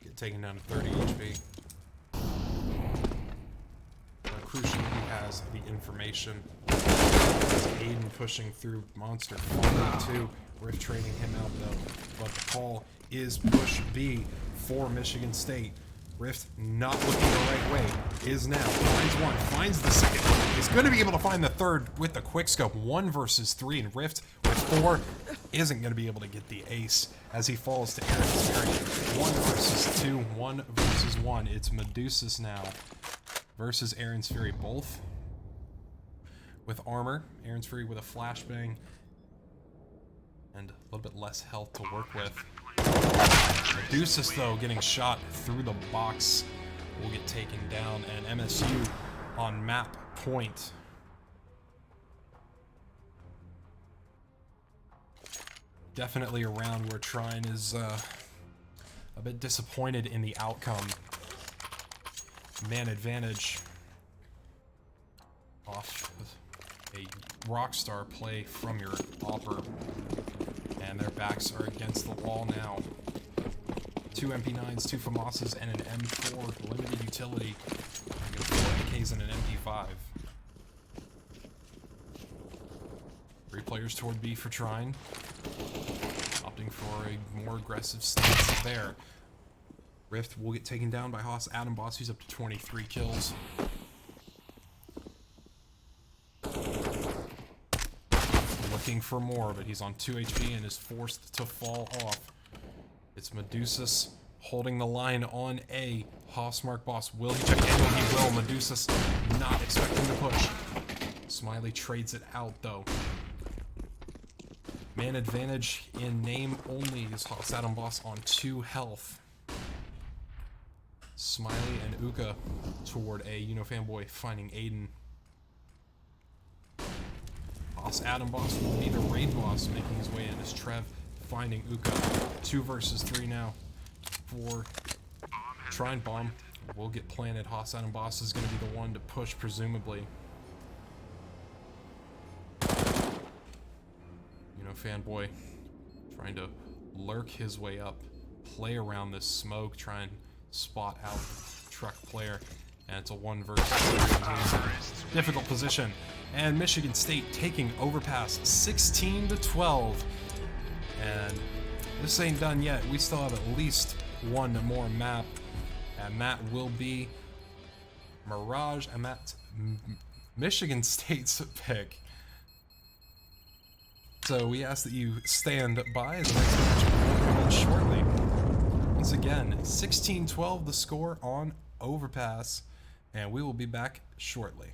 get taken down to 30 HP. Crucially, he has the information. Aiden pushing through Monster. 2. Rift trading him out though. But the call is push B for Michigan State. Rift not looking the right way. Is now. Finds 1. Finds the second. Is going to be able to find the third with the quick scope. 1 versus 3. And Rift with 4 isn't going to be able to get the ace as he falls to Aaron's Fury. 1 versus 2. 1 versus 1. It's Medusa's now versus Aaron's Fury, both with armor. Aaron's Fury with a flashbang and a little bit less health to work with. Medusa's, though, getting shot through the box will get taken down, and MSU on map point. definitely a round where Trine is a bit disappointed in the outcome. Man advantage off a rockstar play from your Opper, and their backs are against the wall now. 2 MP9s, 2 FAMASas, and an M4 limited utility. 4 AKs and an MP5. 3 players toward B for Trine. Opting for a more aggressive stance there. Rift will get taken down by Haas Adam Boss, who's up to 23 kills. Looking for more, but he's on 2 HP and is forced to fall off. It's Medusas holding the line on A. Haasmark Boss, will he check in? He will. Medusas not expecting the push. Smiley trades it out though. Man advantage in name only is Haas Adam Boss on 2 health. Smiley and Uka toward A. Fanboy finding Aiden. Haas Adam Boss will be the raid boss making his way in as Trev finding Uka. 2 versus 3 now for Trine. Bomb will get planted. Haas Adam Boss is going to be the one to push, presumably. Fanboy trying to lurk his way up, play around this smoke, try and spot out the truck player, and it's a 1 versus 3. Difficult position, and Michigan State taking overpass 16-12. And this ain't done yet. We still have at least 1 more map, and that will be Mirage, and that's Michigan State's pick. So we ask that you stand by as the next match will begin shortly. Once again, 16-12 the score on overpass, and we will be back shortly.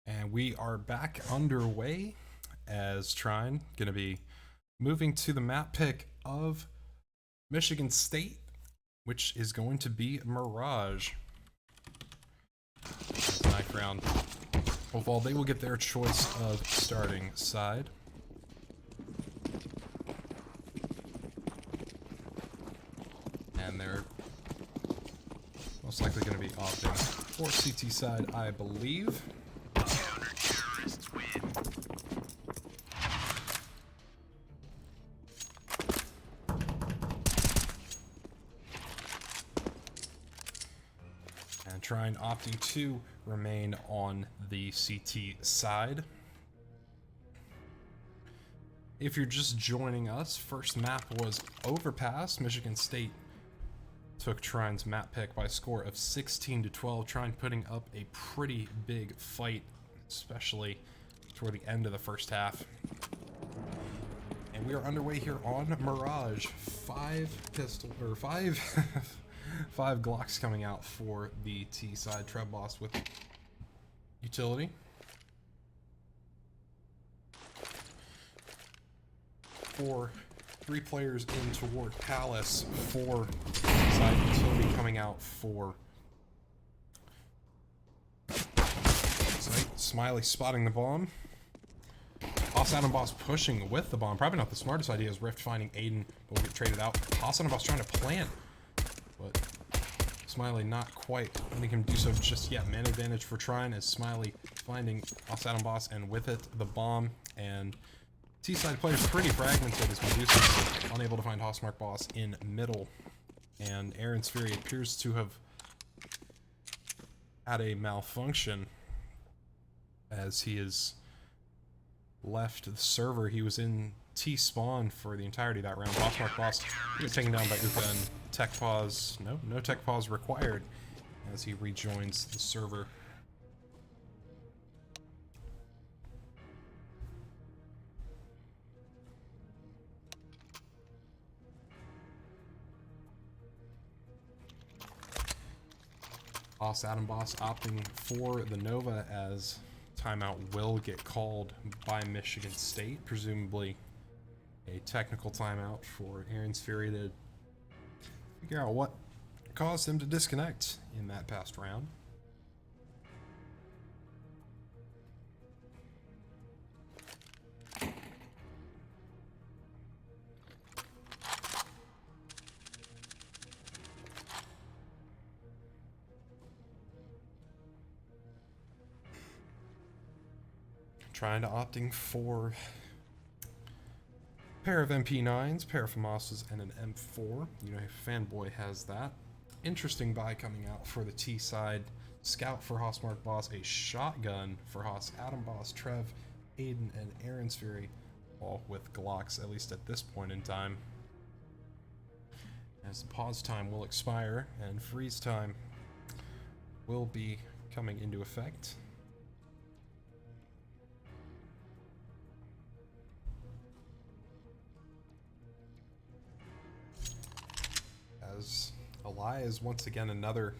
And we are back underway as Trine going to be moving to the map pick of Michigan State, which is going to be Mirage. That's a knife round. Overall, they will get their choice of starting side. And they're most likely going to be opting for CT side, I believe. And Trine opting to remain on the CT side. If you're just joining us, first map was Overpass. Michigan State took Trine's map pick by a score of 16-12. Trine putting up a pretty big fight, especially toward the end of the first half. And we are underway here on Mirage. Five Glocks coming out for the T side. Trev Boss with utility. Three players in toward Palace. 4 side utility coming out for Smiley spotting the bomb. Haas Adam Boss pushing with the bomb. Probably not the smartest idea as Rift finding Aiden will get traded out. Haas Adam Boss trying to plant, but Smiley not quite letting him do so just yet. Man advantage for Trine as Smiley finding Haas Adam Boss and with it the bomb. And T-side players pretty fragmented as Medusa unable to find Hosmark Boss in middle. And Aaron's Fury appears to have had a malfunction as he is left the server. He was in T-spawn for the entirety of that round. Hosmark Boss gets taken down by Uka and tech pause. No tech pause required as he rejoins the server. Haas Adam Boss opting for the Nova as timeout will get called by Michigan State, presumably a technical timeout for Aaron's Fury to figure out what caused him to disconnect in that past round. Trying to opting for a pair of MP9s, pair of FAMASas, and an M4. You know, Fanboy has that. Interesting buy coming out for the T side. Scout for Hosmark Boss, a shotgun for Haas Adam Boss, Trev, Aiden, and Aaron's Fury, all with Glocks, at least at this point in time. As the pause time will expire and freeze time will be coming into effect. As Elias once again another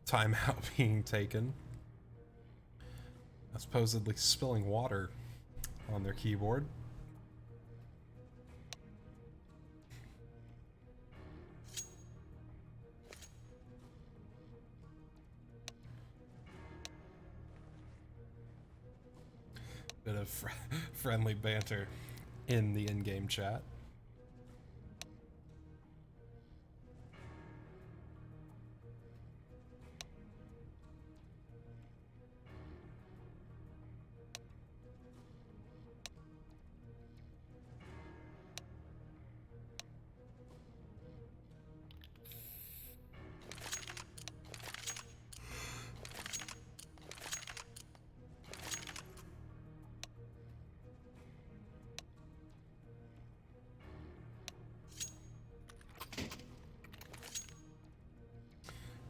timeout being taken, supposedly spilling water on their keyboard. Bit of friendly banter in the in-game chat.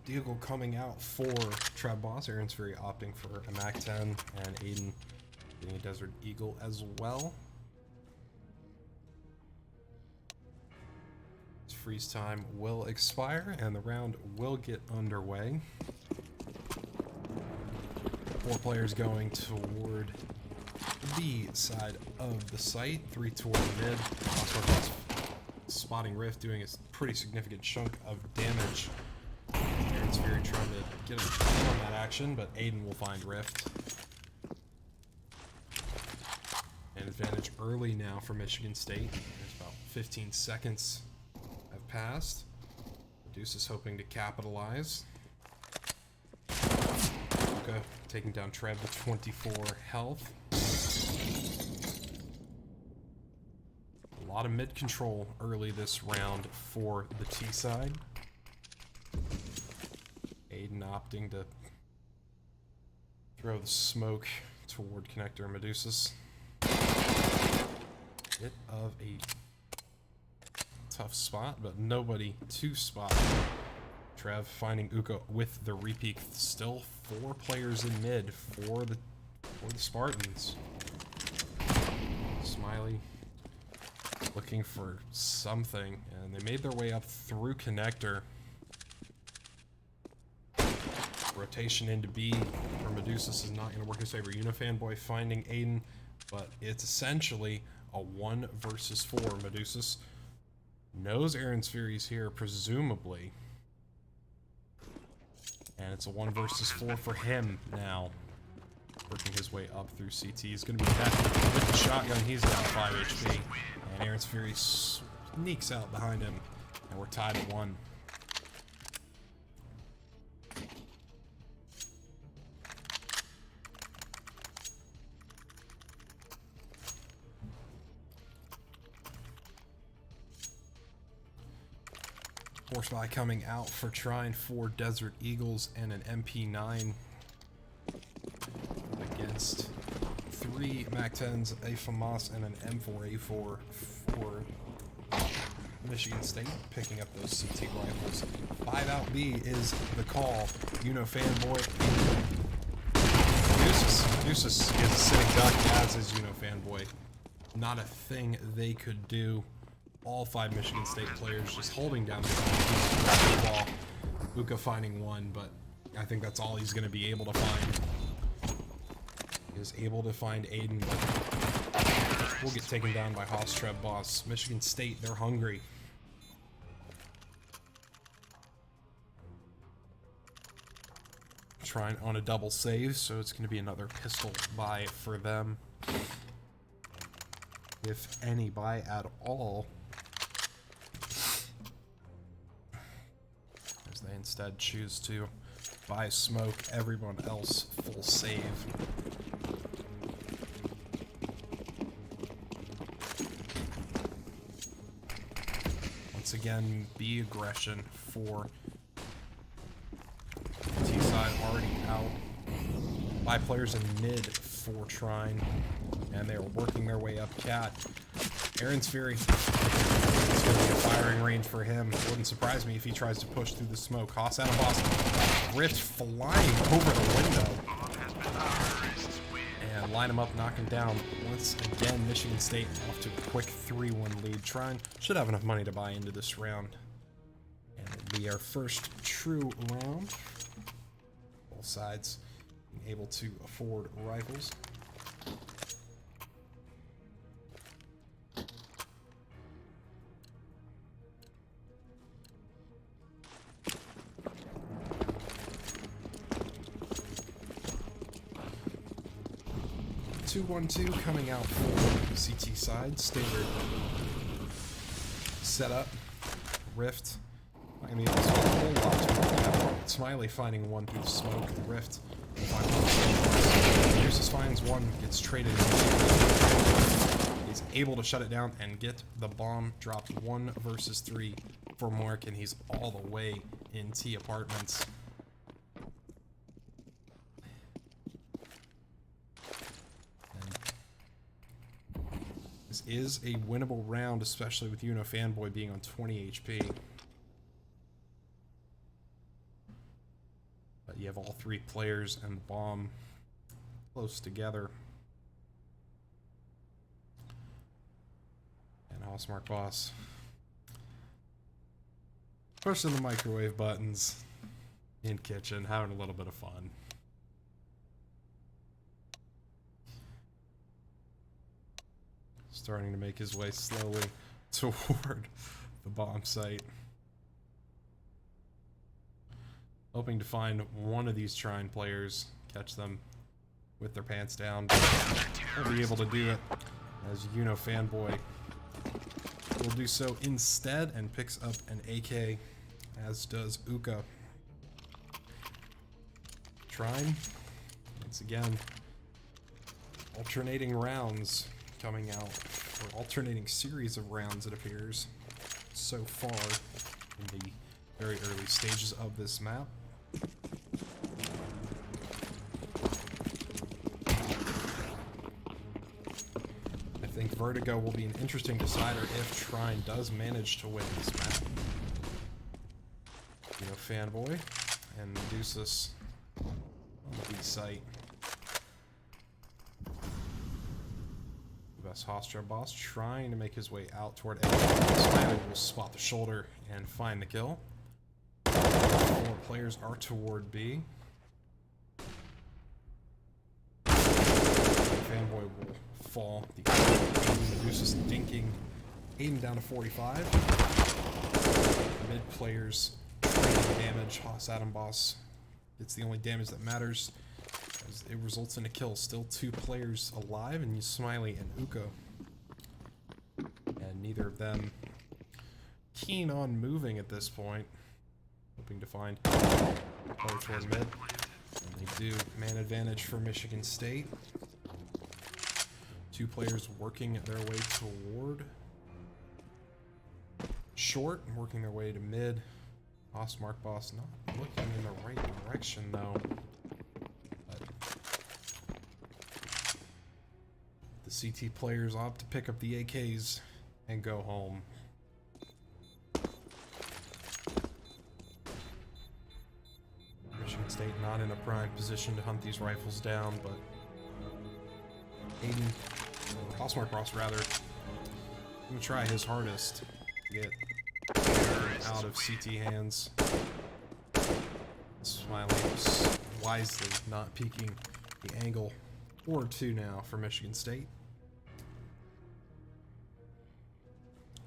Deagle coming out for Treb Boss. Aaron's Fury opting for a Mac 10, and Aiden getting a Desert Eagle as well. His freeze time will expire, and the round will get underway. 4 players going toward the side of the site, 3 toward mid. Also, spotting Rift, doing a pretty significant chunk of damage. Aaron's Fury trying to get him on that action, but Aiden will find Rift. An advantage early now for Michigan State. There's about 15 seconds have passed. Deuce is hoping to capitalize. Luka taking down Treb to 24 health. A lot of mid control early this round for the T side. Aiden opting to throw the smoke toward Connector Medusa's. Bit of a tough spot, but nobody to spot. Trev finding Uka with the repeat. Still 4 players in mid for the Spartans. Smiley looking for something, and they made their way up through Connector. Rotation into B for Medusa's is not going to work in his favor. Unifanboy finding Aiden, but it's essentially a 1 versus 4. Medusa's knows Aaron's Fury's here, presumably. And it's a 1 versus 4 for him now. Working his way up through CT. He's going to be met with the shotgun. He's down 5 HP. And Aaron's Fury sneaks out behind him. And we're tied at 1. Horsefly coming out for Trine, 4 Desert Eagles and an MP9 against 3 MAC-10s, a FAMAS, and an M4A4 for Michigan State, picking up those CT rifles. 5 out B is the call. Unifanboy. Deuces is a sitting duck, as is Unifanboy. Not a thing they could do. All 5 Michigan State players just holding down the ball. Luka finding 1, but I think that's all he's going to be able to find. He is able to find Aiden, but we'll get taken down by Treb Boss. Michigan State, they're hungry. Trying on a double save, so it's going to be another pistol buy for them. If any buy at all. They instead choose to buy smoke, everyone else full save. Once again, B aggression for T-side already out. 5 players in mid for Trine, and they are working their way up Cat. Aaron's Fury. It's going to be a firing range for him. It wouldn't surprise me if he tries to push through the smoke. Haas out of Boston. Rift flying over the window. And line him up, knock him down. Once again, Michigan State off to a quick 3-1 lead. Trine should have enough money to buy into this round. And it'll be our first true round. Both sides being able to afford rifles. Two coming out for CT side. Standard setup. Rift. I mean, there's a whole lot to look at. Smiley finding 1 through the smoke. Rift. Deuces finds 1. Gets traded. He's able to shut it down and get the bomb dropped. 1 versus 3 for Mark, and he's all the way in T apartments. This is a winnable round, especially with Fanboy being on 20 HP. 3 players and the bomb close together. And Housemark Boss pushing the microwave buttons in kitchen, having a little bit of fun. Starting to make his way slowly toward the bomb site. Hoping to find one of these Trine players, catch them with their pants down. We'll be able to do it, as Uno Fanboy will do so instead and picks up an AK, as does Uka. Trine, once again, alternating rounds coming out, or alternating series of rounds, it appears, so far in the very early stages of this map. I think Vertigo will be an interesting decider if Trine does manage to win this map. You know, Fanboy and Medusa's on the B site. Best Hostile Boss trying to make his way out toward A. Smiley will spot the shoulder and find the kill. 4 players are toward B. Fanboy will fall. The Medusa's dinking Aiden down to 45. Mid players trading damage. Hostile Boss gets the only damage that matters, as it results in a kill. Still 2 players alive, and Smiley and Uka. And neither of them keen on moving at this point. Hoping to find a player toward mid. And they do. Man advantage for Michigan State. 2 players working their way toward short, working their way to mid. Hostmark Boss not looking in the right direction though. The CT players opt to pick up the AKs and go home. Michigan State not in a prime position to hunt these rifles down, but Aiden, or Housemark Ross rather, gonna try his hardest to get out of CT hands. Smiley wisely not peeking the angle or 2 now for Michigan State.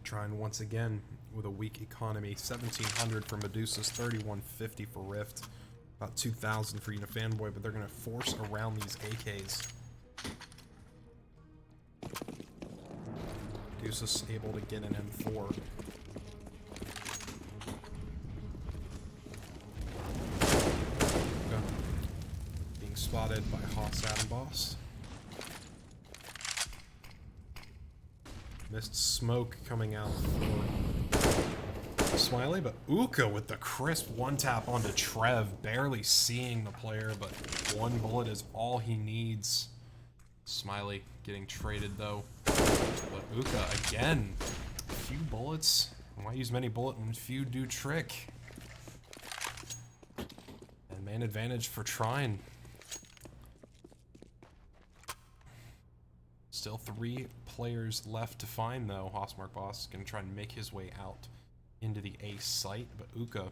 Trine once again with a weak economy. 1,700 for Medusa's, 3,150 for Rift, about 2,000 for Uno Fanboy, but they're gonna force around these AKs. Medusa's able to get an M4. Being spotted by Hostile Boss. Missed smoke coming out for Smiley, but Uka with the crisp 1-tap onto Trev, barely seeing the player, but 1 bullet is all he needs. Smiley getting traded though, but Uka again, a few bullets. Why use many bullets when few do trick? And man advantage for Trine. Still 3 players left to find though. Hostmark Boss is gonna try and make his way out into the A site, but Uka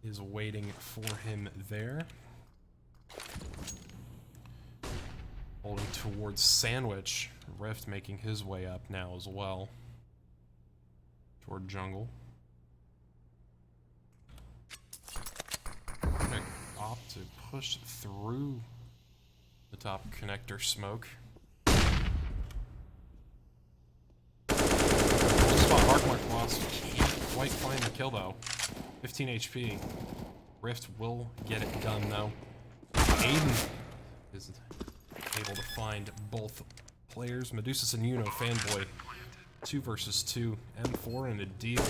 is waiting for him there. Holding towards Sandwich. Rift making his way up now as well. Toward jungle. Gonna opt to push through the top connector smoke. Mark lost. Can't quite find the kill though. 15 HP. Rift will get it done though. Aiden is able to find both players. Medusa's and Uno Fanboy. 2 versus 2. M4 and a deal.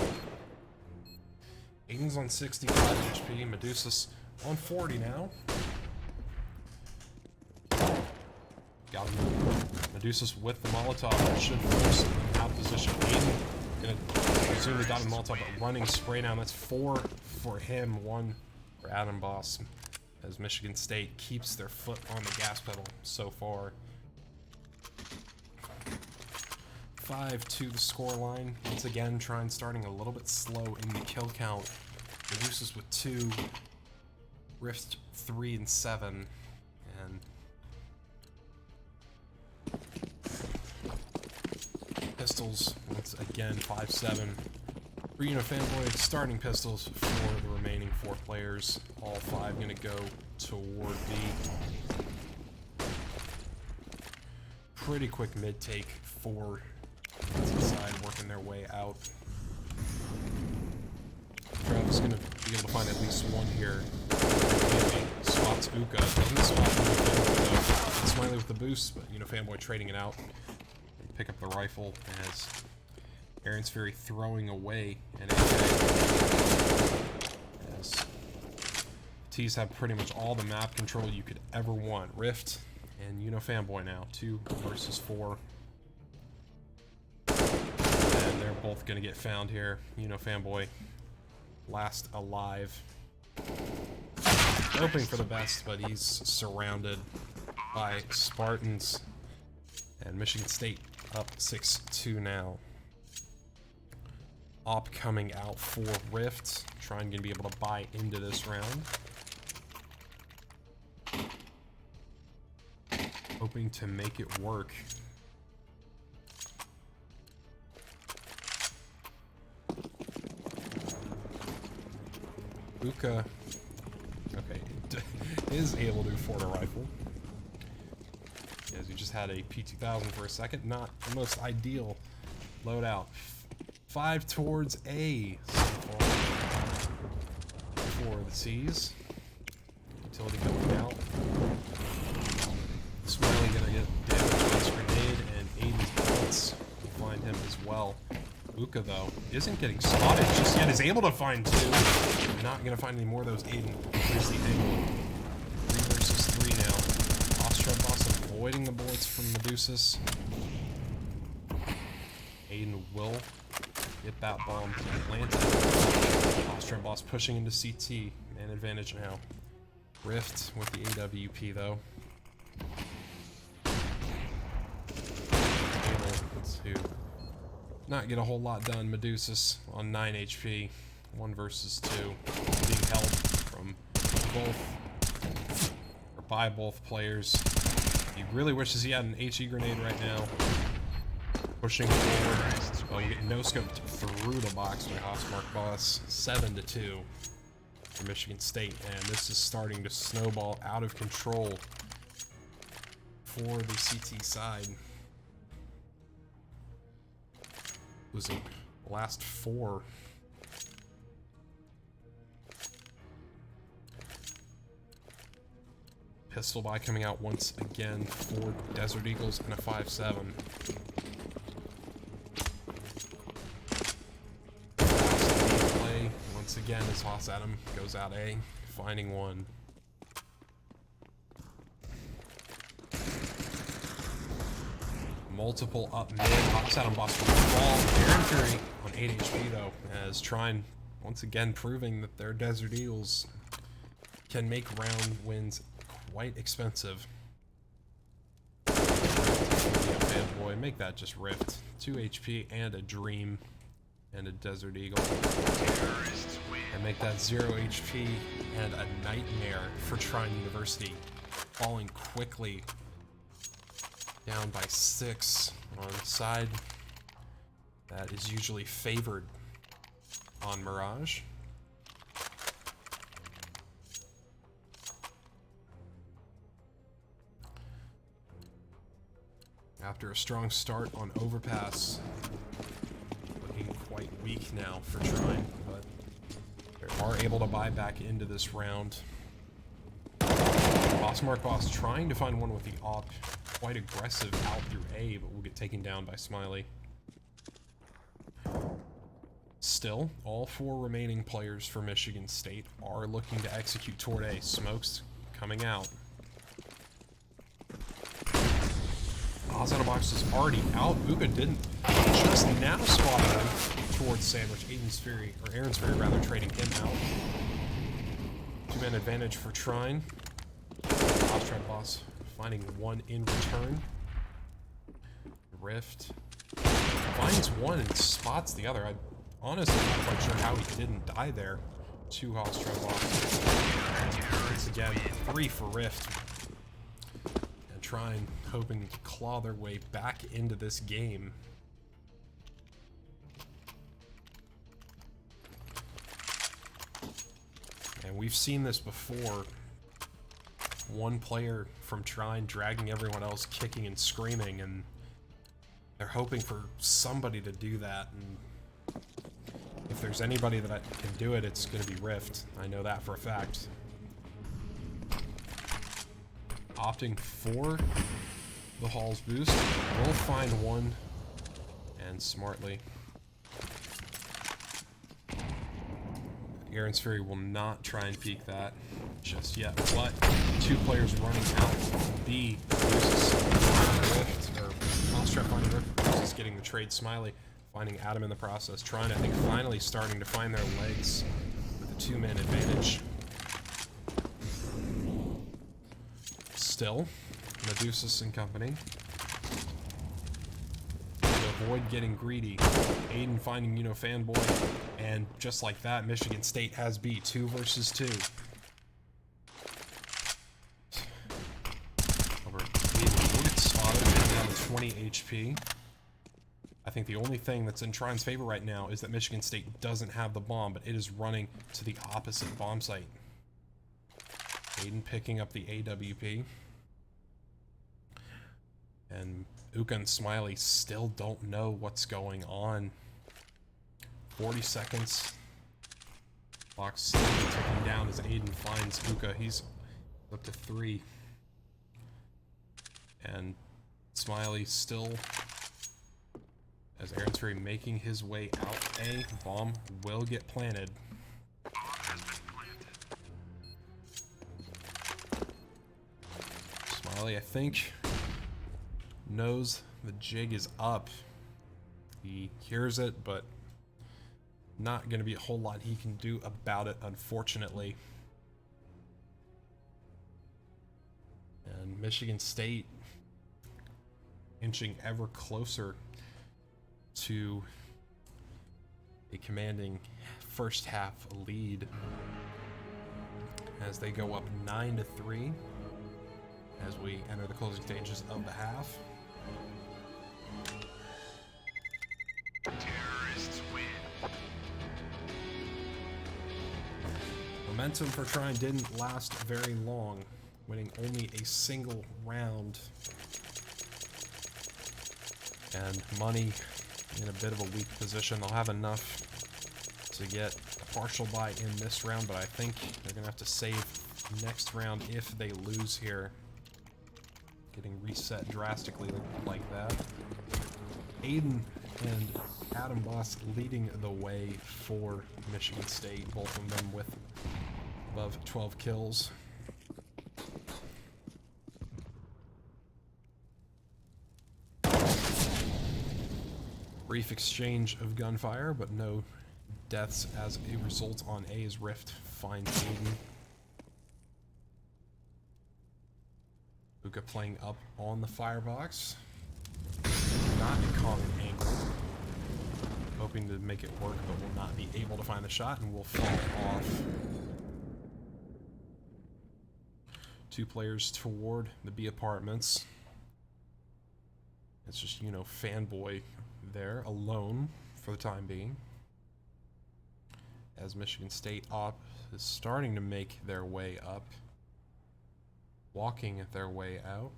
Aiden's on 65 HP. Medusa's on 40 now. Got him. Medusa's with the Molotov. Should force him out of position. Aiden gonna resume the diamond Molotov, but running spray down. That's 4 for him, 1 for Adam Boss. as Michigan State keeps their foot on the gas pedal so far. 5-2 the scoreline. Once again, Trine starting a little bit slow in the kill count. Reduces with 2, Rift 3 and 7, and Pistols once again 5-7. For Fanboy, starting pistols for the remaining 4 players. All 5 gonna go toward B. Pretty quick mid take for side working their way out. Travis gonna be able to find at least one here. Spots Uka. Doesn't spot though. Smiley with the boost, but Fanboy trading it out. Pick up the rifle as Aaron's Fury throwing away an AK. As T's have pretty much all the map control you could ever want. Rift and Fanboy now. 2 versus 4. And they're both gonna get found here. Fanboy last alive. Hoping for the best, but he's surrounded by Spartans. And Michigan State up 6-2 now. Op coming out for Rift. Trine gonna be able to buy into this round. Hoping to make it work. Uka, okay, is able to afford a rifle. As he just had a P2000 for a second. Not the most ideal loadout. 5 towards A so far for the C's. Utility coming out. Smiley gonna get damage by his grenade, and Aiden's bullets will find him as well. Uka, though, isn't getting spotted just yet. Is able to find 2. Not gonna find any more of those. Aiden clears the angle. 3 versus 3 now. Boss avoiding the bullets from Medusus. Aiden will get that bomb planted. Boss pushing into CT. Man advantage now. Rift with the AWP though. Able to not get a whole lot done. Medusus on 9 HP. 1 versus 2. Being held from both, or by both players. He really wishes he had an HE grenade right now. Pushing forward. Oh, you get no-scoped through the box by Hosmark Boss. 7-2 for Michigan State. And this is starting to snowball out of control for the CT side. Losing the last 4. Pistol buy coming out once again for Desert Eagles and a 5-7. Play once again as Haas Adam goes out A, finding one. Multiple up mid. Haas Adam boss for the fall. Aaron Fury on 8 HP though, as Trine once again proving that their Desert Eagles can make round wins quite expensive. Boy, make that just Rift. 2 HP and a Dream and a Desert Eagle. And make that 0 HP and a Nightmare for Trine University. Falling quickly down by 6 on the side that is usually favored on Mirage. After a strong start on Overpass, looking quite weak now for Trine, but they are able to buy back into this round. Hosmark Boss trying to find one with the op, quite aggressive out through A, but will get taken down by Smiley. Still, all 4 remaining players for Michigan State are looking to execute toward A. Smokes coming out. Box is already out. Uga didn't just now spot him towards Sandwich. Aaron's Fury rather trading him out to Two-man advantage for Trine. Boss finding one in return. Rift finds one and spots the other. I honestly not quite sure how he didn't die there. Two Hostile Boss. Once again, 3 for Rift. And Trine hoping to claw their way back into this game. And we've seen this before. One player from Trine dragging everyone else kicking and screaming, and they're hoping for somebody to do that. And if there's anybody that can do it, it's going to be Rift. I know that for a fact. Opting for the Hall's boost. Will find one, and smartly. Aaron's Fury will not try and peek that just yet, but 2 players running out. B uses Rift, or Mousetrap finding Rift, versus getting the trade. Smiley finding Adam in the process. Trine, I think, finally starting to find their legs with a 2-man advantage. Still, Medusus and company. Avoid getting greedy. Aiden finding, Fanboy. And just like that, Michigan State has B. 2 versus 2. Aiden will get spotted, down to 20 HP. I think the only thing that's in Trine's favor right now is that Michigan State doesn't have the bomb, but it is running to the opposite bomb site. Aiden picking up the AWP. And Uka and Smiley still don't know what's going on. 40 seconds. Clock slowly ticking down as Aiden finds Uka. He's up to 3. And Smiley still, as Aaron's Fury making his way out. A bomb will get planted. Smiley, I think, knows the jig is up. He hears it, but not going to be a whole lot he can do about it, unfortunately. And Michigan State inching ever closer to a commanding first half lead as they go up 9-3 as we enter the closing stages of the half. Terrorists win. Momentum for Trine didn't last very long, winning only a single round. And Money in a bit of a weak position. They'll have enough to get a partial bye in this round, but I think they're going to have to save next round if they lose here. Getting reset drastically like that. Aiden and Adam Boss leading the way for Michigan State, both of them with above 12 kills. Brief exchange of gunfire, but no deaths as a result on A's. Rift finds Aiden. Uka playing up on the firebox. Not a common angle. Hoping to make it work, but will not be able to find the shot and will fall off. 2 players toward the B apartments. It's just, Fanboy there alone for the time being. As Michigan State op is starting to make their way up. Walking their way out.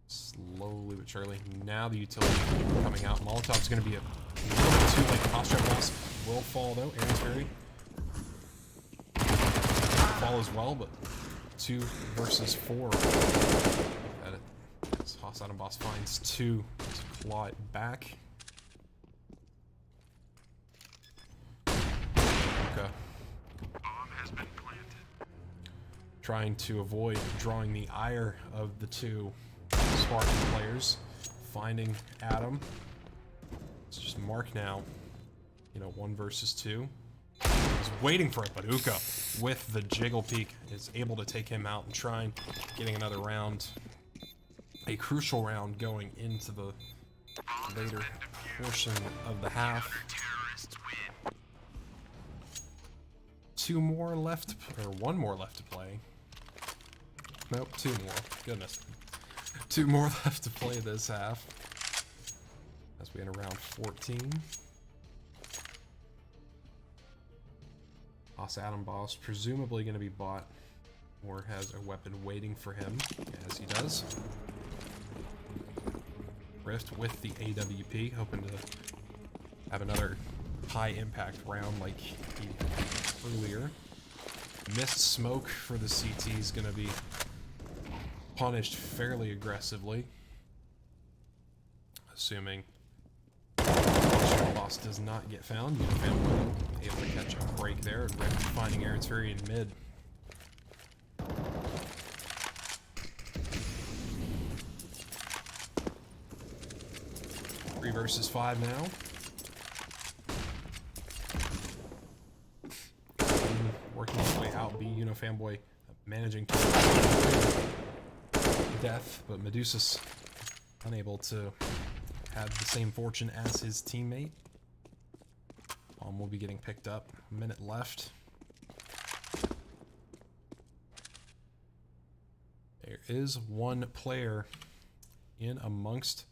Slowly but surely. Now the utility coming out. Molotov's going to be a little bit too late. Hostile Boss will fall though. Aaron's Fury fall as well, but 2 versus 4. Hostile Boss finds 2 to claw it back. Uka trying to avoid drawing the ire of the 2 Spartan players. Finding Adam. It's just Mark now. 1 versus 2. He's waiting for it, but Uka, with the jiggle peek, is able to take him out and Trine getting another round. A crucial round going into the later portion of the half. 2 more left, or 1 more left to play. Nope, 2 more. Goodness. 2 more left to play this half. As we enter round 14. Adam Boss presumably going to be bought or has a weapon waiting for him, as he does. Rift with the AWP, hoping to have another high impact round like he did earlier. Missed smoke for the CT is going to be punished fairly aggressively. Assuming Boss does not get found. Unifam able to catch a break there, and Rift finding Aaron's Fury in mid. Three versus 5 now. Working his way out, B Unifanboy managing to death, but Medusa's unable to have the same fortune as his teammate. Will be getting picked up. A minute left. There is 1 player in amongst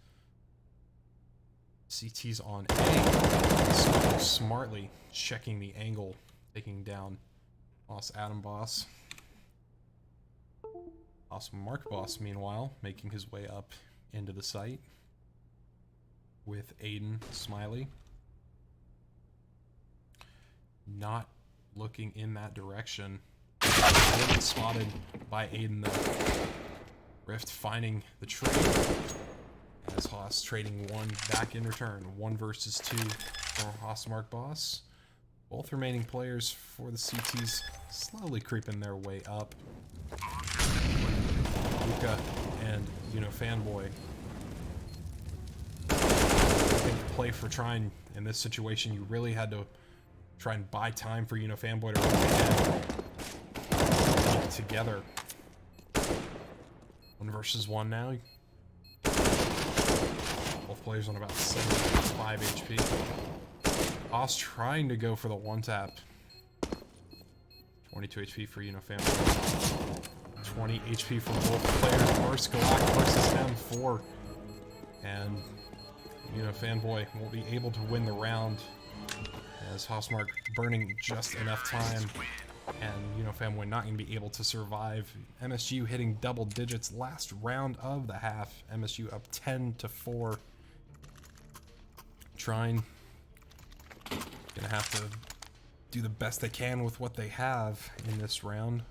CT's on A. Smartly checking the angle, taking down Adam Boss. Mark Boss, meanwhile, making his way up into the site with Aiden Smiley. Not looking in that direction. Spotted by Aiden though. Rift finding the trade. As Haas trading 1 back in return. 1 versus 2 for Haas Mark Boss. Both remaining players for the CTs slowly creeping their way up. Luca and Unifanboy. I think the play for Trine in this situation, you really had to try and buy time for Unifanboy to run ahead together. 1 versus 1 now. Both players on about 75 HP. Boss trying to go for the 1-tap. 22 HP for Unifanboy. 20 HP for both players. First Galactic versus M4. And Unifanboy will be able to win the round. As Hausmark burning just enough time, and Unifanboy not going to be able to survive. MSU hitting double digits last round of the half. MSU up 10-4. Trine gonna have to do the best they can with what they have in this round.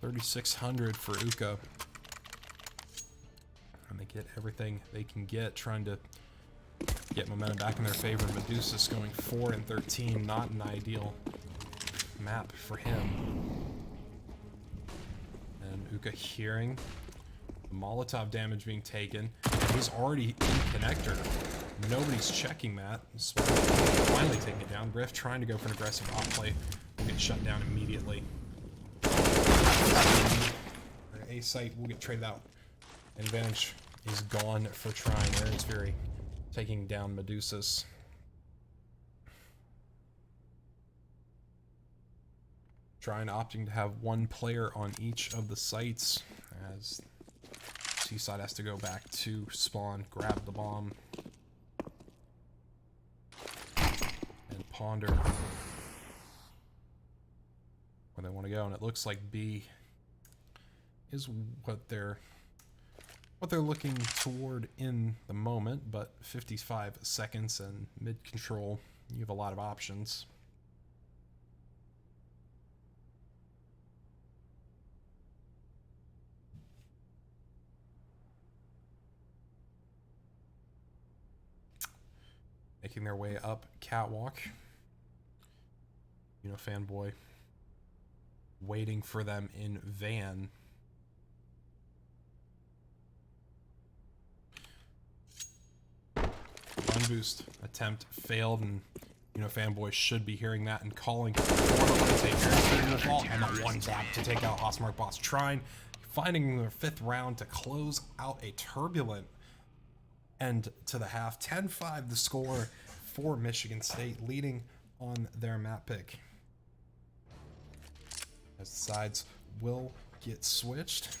3,600 for Uka, and they get everything they can get, trying to get momentum back in their favor. Medusa's going 4-13, not an ideal map for him. And Uka hearing the Molotov damage being taken, and he's already in connector. Nobody's checking that. Finally taking it down. Rift trying to go for an aggressive off play, will get shut down immediately. A site will get traded out. Advantage is gone for Trine. Aaron's Fury taking down Medusa's. Trine opting to have 1 player on each of the sites, as Seaside has to go back to spawn, grab the bomb, and ponder where they want to go. And it looks like B is what they're looking toward in the moment, but 55 seconds and mid control, you have a lot of options. Making their way up catwalk. Fanboy waiting for them in van. Run boost attempt failed, and Fanboy should be hearing that and calling for the take during the fall, and that one tap to take out Hostmark boss Trine, finding their 5th round to close out a turbulent end to the half. 10-5 the score for Michigan State, leading on their map pick. As the sides will get switched.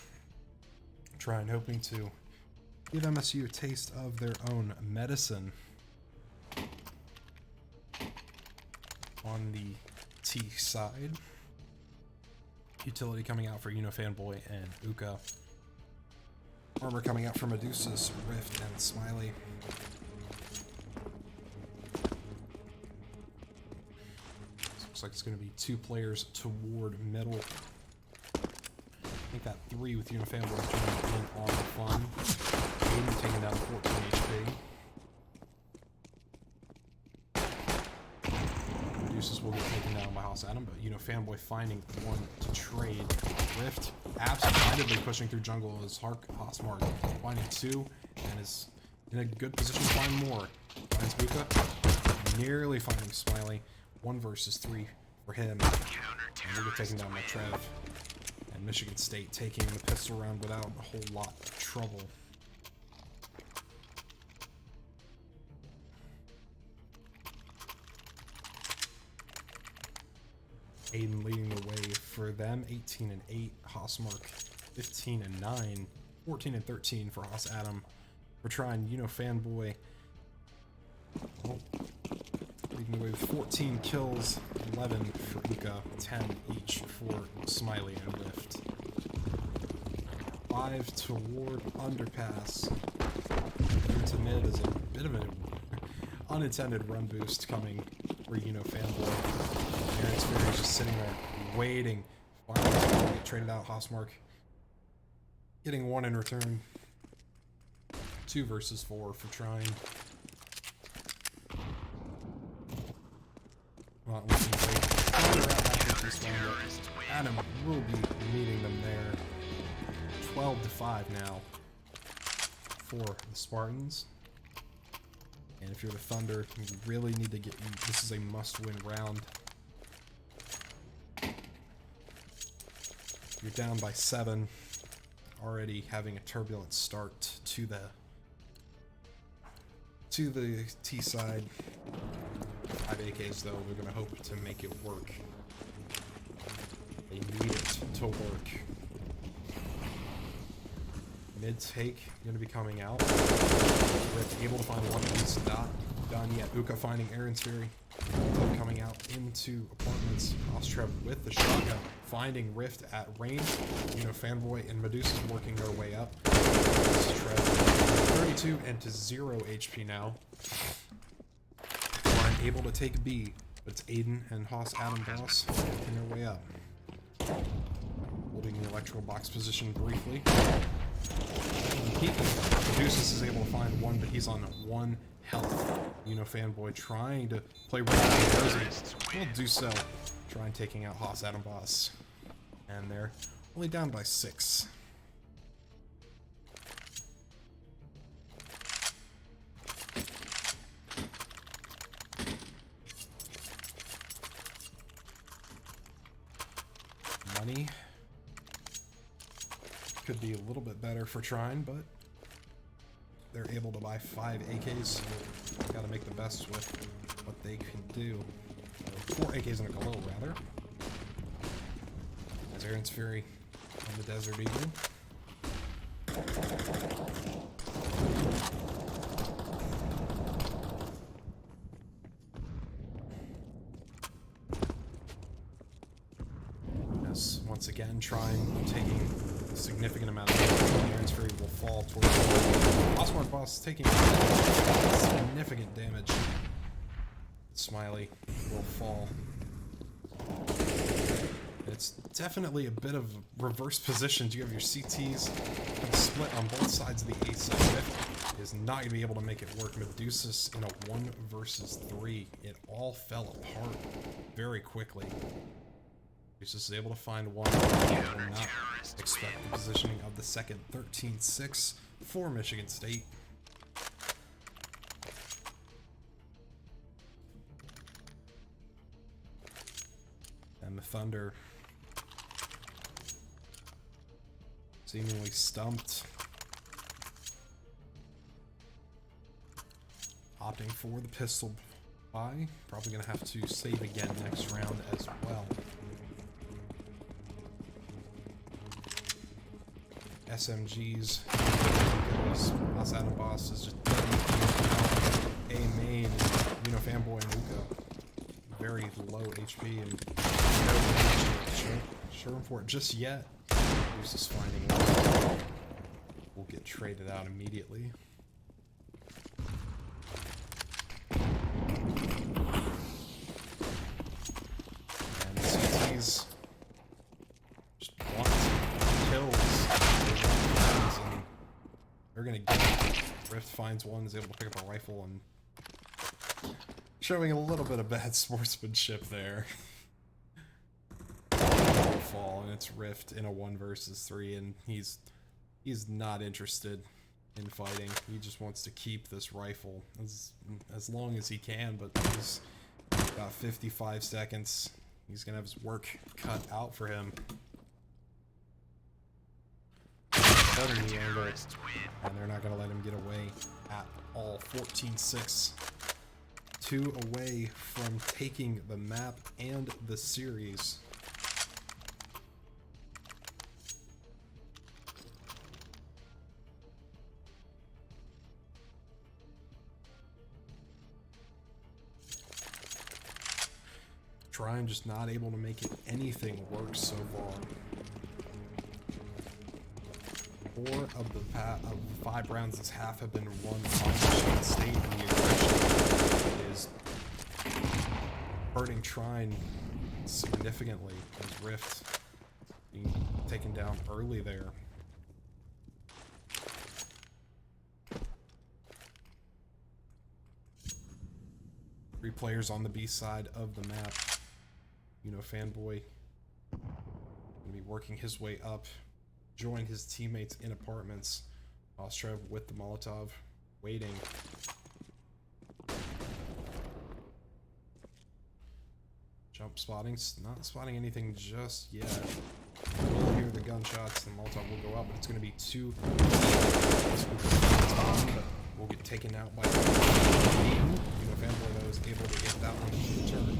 Trine hoping to give MSU a taste of their own medicine. On the T side, utility coming out for Fanboy and Uka. Armor coming out for Medusa's, Rift, and Smiley. Looks like it's going to be 2 players toward middle. I think that 3 with Fanboy joining in on the fun. Aiden taking down 14 HP. Will get taken down by House Adam, but Fanboy finding one to trade. Rift absentmindedly pushing through jungle as Hostmark finding 2 and is in a good position to find more. Finds Buka, nearly finding Smiley. 1 versus 3 for him. And we'll get taken down by Trev. And Michigan State taking the pistol round without a whole lot of trouble. Aiden leading the way for them, 18-8. Hostmark, 15-9. 14-13 for Hoss Adam. We're trying Fanboy. Oh, leading the way with 14 kills, 11 for Uka, 10 each for Smiley and Rift. 5 toward underpass. Into mid is a bit of an unintended run boost coming for Fanboy. Aaron's Fury is just sitting there waiting. Finally get traded out. Hostmark getting 1 in return. 2 versus 4 for Trine. Not looking great. Adam will be meeting them there. 12-5 now for the Spartans. And if you're the Thunder, you really need to get. This is a must-win round. You're down by 7, already having a turbulent start to the T side. 5 AKs though, they're gonna hope to make it work. They need it to work. Mid take gonna be coming out. We're able to find 1 piece, not done yet. Uka finding Aaron's Fury. Coming out into apartments. Ostrev with the shotgun, finding Rift at range. Fanboy and Medusa's working their way up. Ostrev 32 and to 0 HP now. Trine able to take B, but it's Aiden and Hoss Adam Boss working their way up. Holding the electrical box position briefly. Medusa is able to find 1, but he's on 1 health. Fanboy trying to play right. Will do so. Trine taking out Hoss Adam Boss. And they're only down by 6. Money could be a little bit better for Trine, but they're able to buy 5 AKs. So gotta make the best with what they can do. 4 AKs and a glow, rather. As Aaron's Fury on the Desert Eagle. As once again, Trine taking a significant amount of damage. Aaron's Fury will fall towards the Osmond Boss taking significant damage. Smiley will fall. It's definitely a bit of reverse positions. You have your CTs split on both sides of the A side. Rift is not going to be able to make it work. Medusa's in a 1 versus 3. It all fell apart very quickly. Medusa's is able to find 1. I will not expect the positioning of the second. 13-6 for Michigan State. Thunder. Seemingly stumped. Opting for the pistol buy. Probably gonna have to save again next round as well. SMGs. Outside of boss is just a main. You know, Fanboy and Luca. Very low HP and no sure for it just yet. He's just finding one. We'll get traded out immediately. And CTs just want kills. And they're gonna get it. Rift finds one, is able to pick up a rifle, and showing a little bit of bad sportsmanship there. Fall, and it's Rift in a 1 versus 3, and he's not interested in fighting. He just wants to keep this rifle as long as he can, but he's got 55 seconds. He's gonna have his work cut out for him. Better the angle, and they're not gonna let him get away at all. 14-6. 2 away from taking the map and the series. Trine just not able to make anything work so far. 4 of the 5 rounds this half have been won by Michigan State, and the aggression is hurting Trine significantly as Rift being taken down early there. Three players on the B side of the map. You know, Fanboy gonna be working his way up, join his teammates in apartments. Ostrev with the Molotov, waiting. Jump spotting, not spotting anything just yet. We'll hear the gunshots, the Molotov will go out, but it's gonna be too. We'll get taken out by. You know, Fanboy though is able to get that one in return.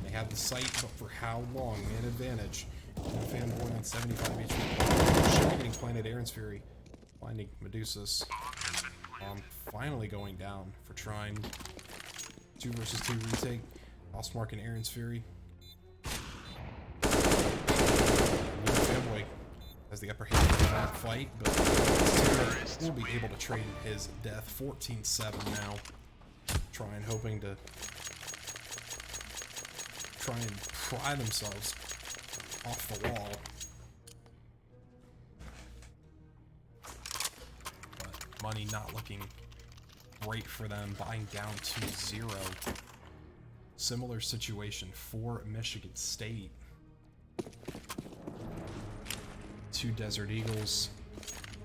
They have the sight, but for how long? Man advantage. Fanboy on 75 HP. Getting planted Aaron's Fury. Finding Medusa's. Finally going down for Trine. 2 versus 2 retake. Ostmark and Aaron's Fury. Fanboy has the upper hand in that fight, but will be able to trade his death. 14-7 now. Trine hoping to try and pry themselves off the wall. But money not looking great for them, buying down to 0. Similar situation for Michigan State. 2 Desert Eagles,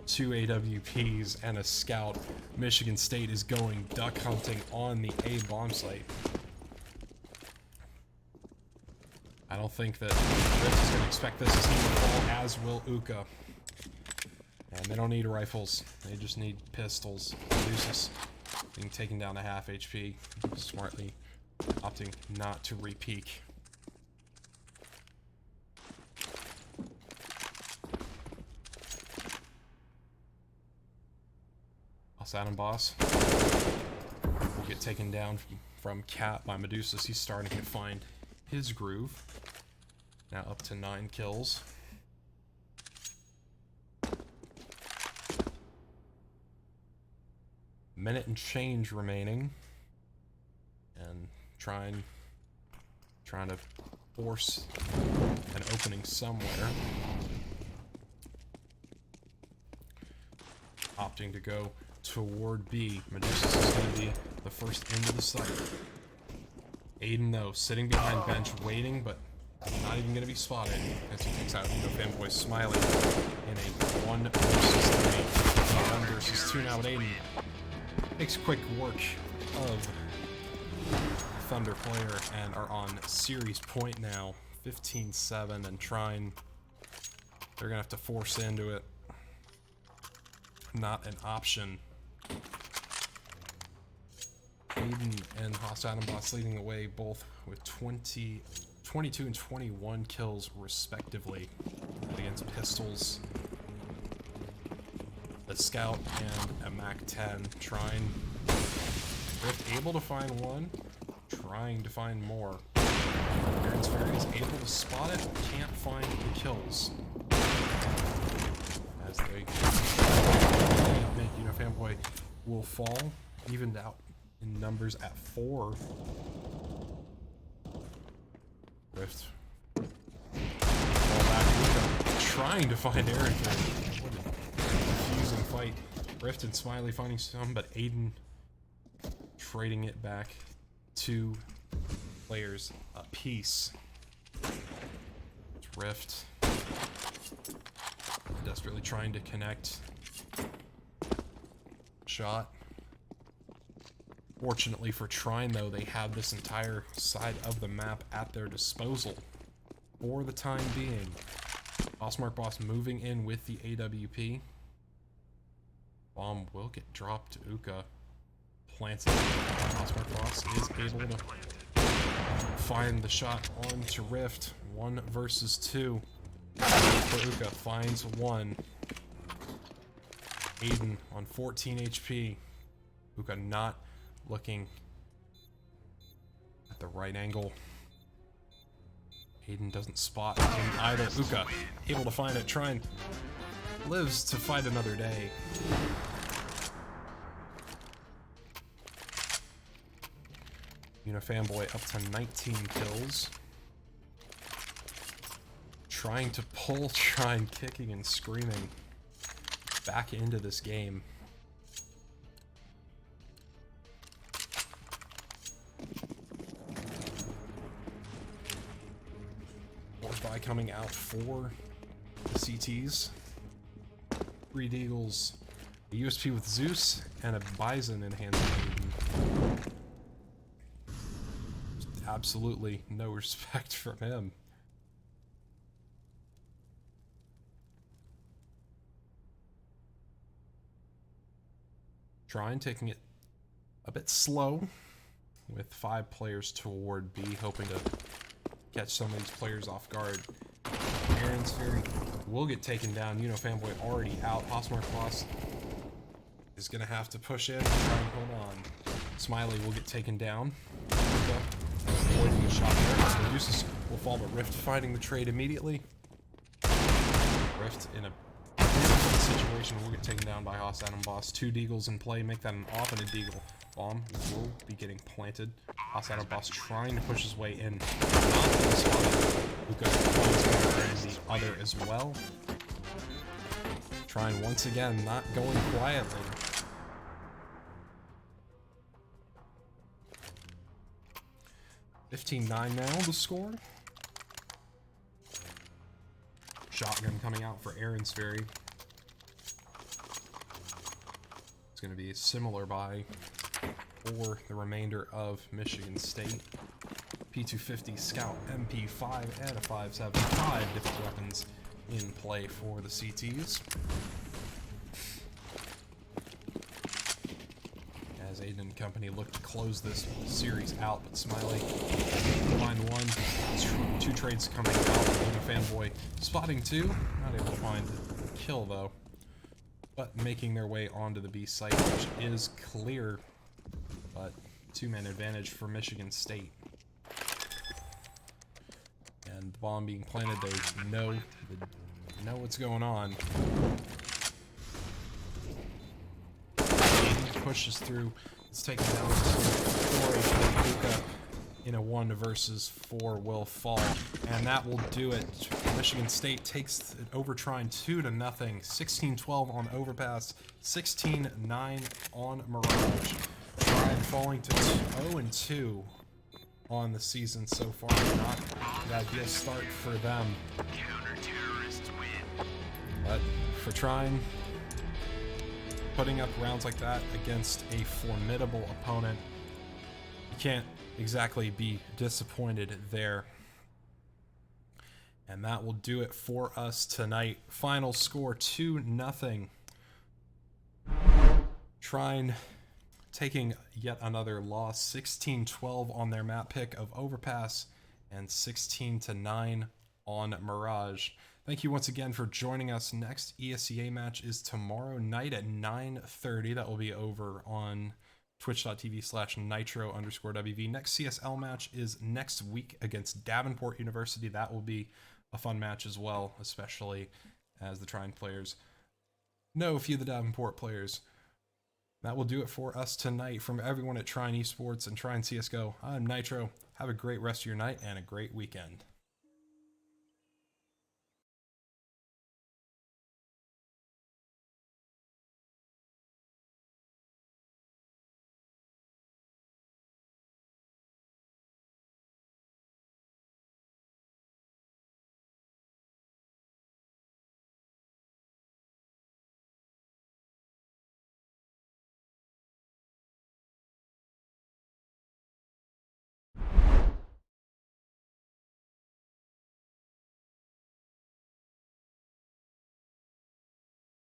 2 AWPs, and a scout. Michigan State is going duck hunting on the A bomb site. I don't think that Rift is going to expect this as he will fall, as will Uka. And they don't need rifles, they just need pistols. Medusa's being taken down to half HP, smartly opting not to re-peek. Saturn boss will get taken down from Cat by Medusa. He's starting to find his groove. Now up to 9 kills. Minute and change remaining. And trying to force an opening somewhere. Opting to go toward B. Medusa is going to be the first into the site. Aiden, though, sitting behind bench, waiting, but not even going to be spotted as he takes out Fanboy Smiley in a 1 versus 3. 1 versus 2 now with Aiden. Makes quick work of Thunder player and are on series point now. 15-7, and Trine, they're gonna have to force into it. Not an option. Aiden and Haas Adam Boss leading the way, both with 22 and 21 kills respectively against pistols, a Scout, and a MAC-10. Trine, Rift able to find one, trying to find more. Aaron's Fury is able to spot it, can't find the kills. As they make Fanboy will fall, evened out in numbers at 4. Rift fall back, trying to find Aaron Fury. What a confusing fight. Rift and Smiley finding some, but Aiden trading it back. 2 players apiece. Rift desperately trying to connect. Shot. Fortunately for Trine, though, they have this entire side of the map at their disposal for the time being. Bossmark Boss moving in with the AWP. Bomb will get dropped to Uka. Planted. Bossmark Boss is able to find the shot onto Rift. 1 versus 2. For Uka finds 1. Aiden on 14 HP. Uka not looking at the right angle. Aiden doesn't spot him either. Uka able to find it. Trine lives to fight another day. Fanboy up to 19 kills. Trying to pull Trine, kicking and screaming back into this game. Fortify coming out for the CTs. 3 Deagles, a USP with Zeus, and a Bison in hands of Aiden. Absolutely no respect from him. Trine taking it a bit slow with 5 players toward B, hoping to catch some of these players off guard. Aaron's Fury will get taken down. Fanboy already out. Hosmark Boss is going to have to push in and try and hold on. Smiley will get taken down. Avoiding the shot there. Medusa will fall to Rift, finding the trade immediately. Rift in a situation will get taken down by Haas Adam Boss. 2 Deagles in play, make that an off and a Deagle. Bomb will be getting planted. Haas Adam Boss trying to push his way in. Luca finds the other as well. Trying once again, not going quietly. $15-9 now, the score. Shotgun coming out for Aaron's Fury. It's going to be a similar buy for the remainder of Michigan State. P250, Scout, MP5, and a 5.75 different weapons in play for the CTs. As Aiden and company look to close this series out, but Smiley find 1. 2 trades coming out. Fanboy spotting 2. Not able to find a kill though. But making their way onto the B site, which is clear. But 2-man advantage for Michigan State. And the bomb being planted, they know what's going on. Pushes through. It's taken down 4 HP. In a 1 versus 4 will fall, and that will do it. Michigan State takes it over Trine 2-0. 16-12 on Overpass, 16-9 on Mirage. Trine falling to 0-2 on the season so far. Not the ideal start for them. But for Trine, putting up rounds like that against a formidable opponent, you can't exactly be disappointed there. And that will do it for us tonight. Final score 2-0. Trine taking yet another loss, 16-12 on their map pick of Overpass and 16-9 on Mirage. Thank you once again for joining us. Next ESCA match is tomorrow night at 9:30. That will be over on twitch.tv/nitro_WV. Next CSL match is next week against Davenport University. That will be a fun match as well, especially as the Trine players know a few of the Davenport players. That will do it for us tonight. From everyone at Trine Esports and Trine CSGO, I'm Nitro. Have a great rest of your night and a great weekend.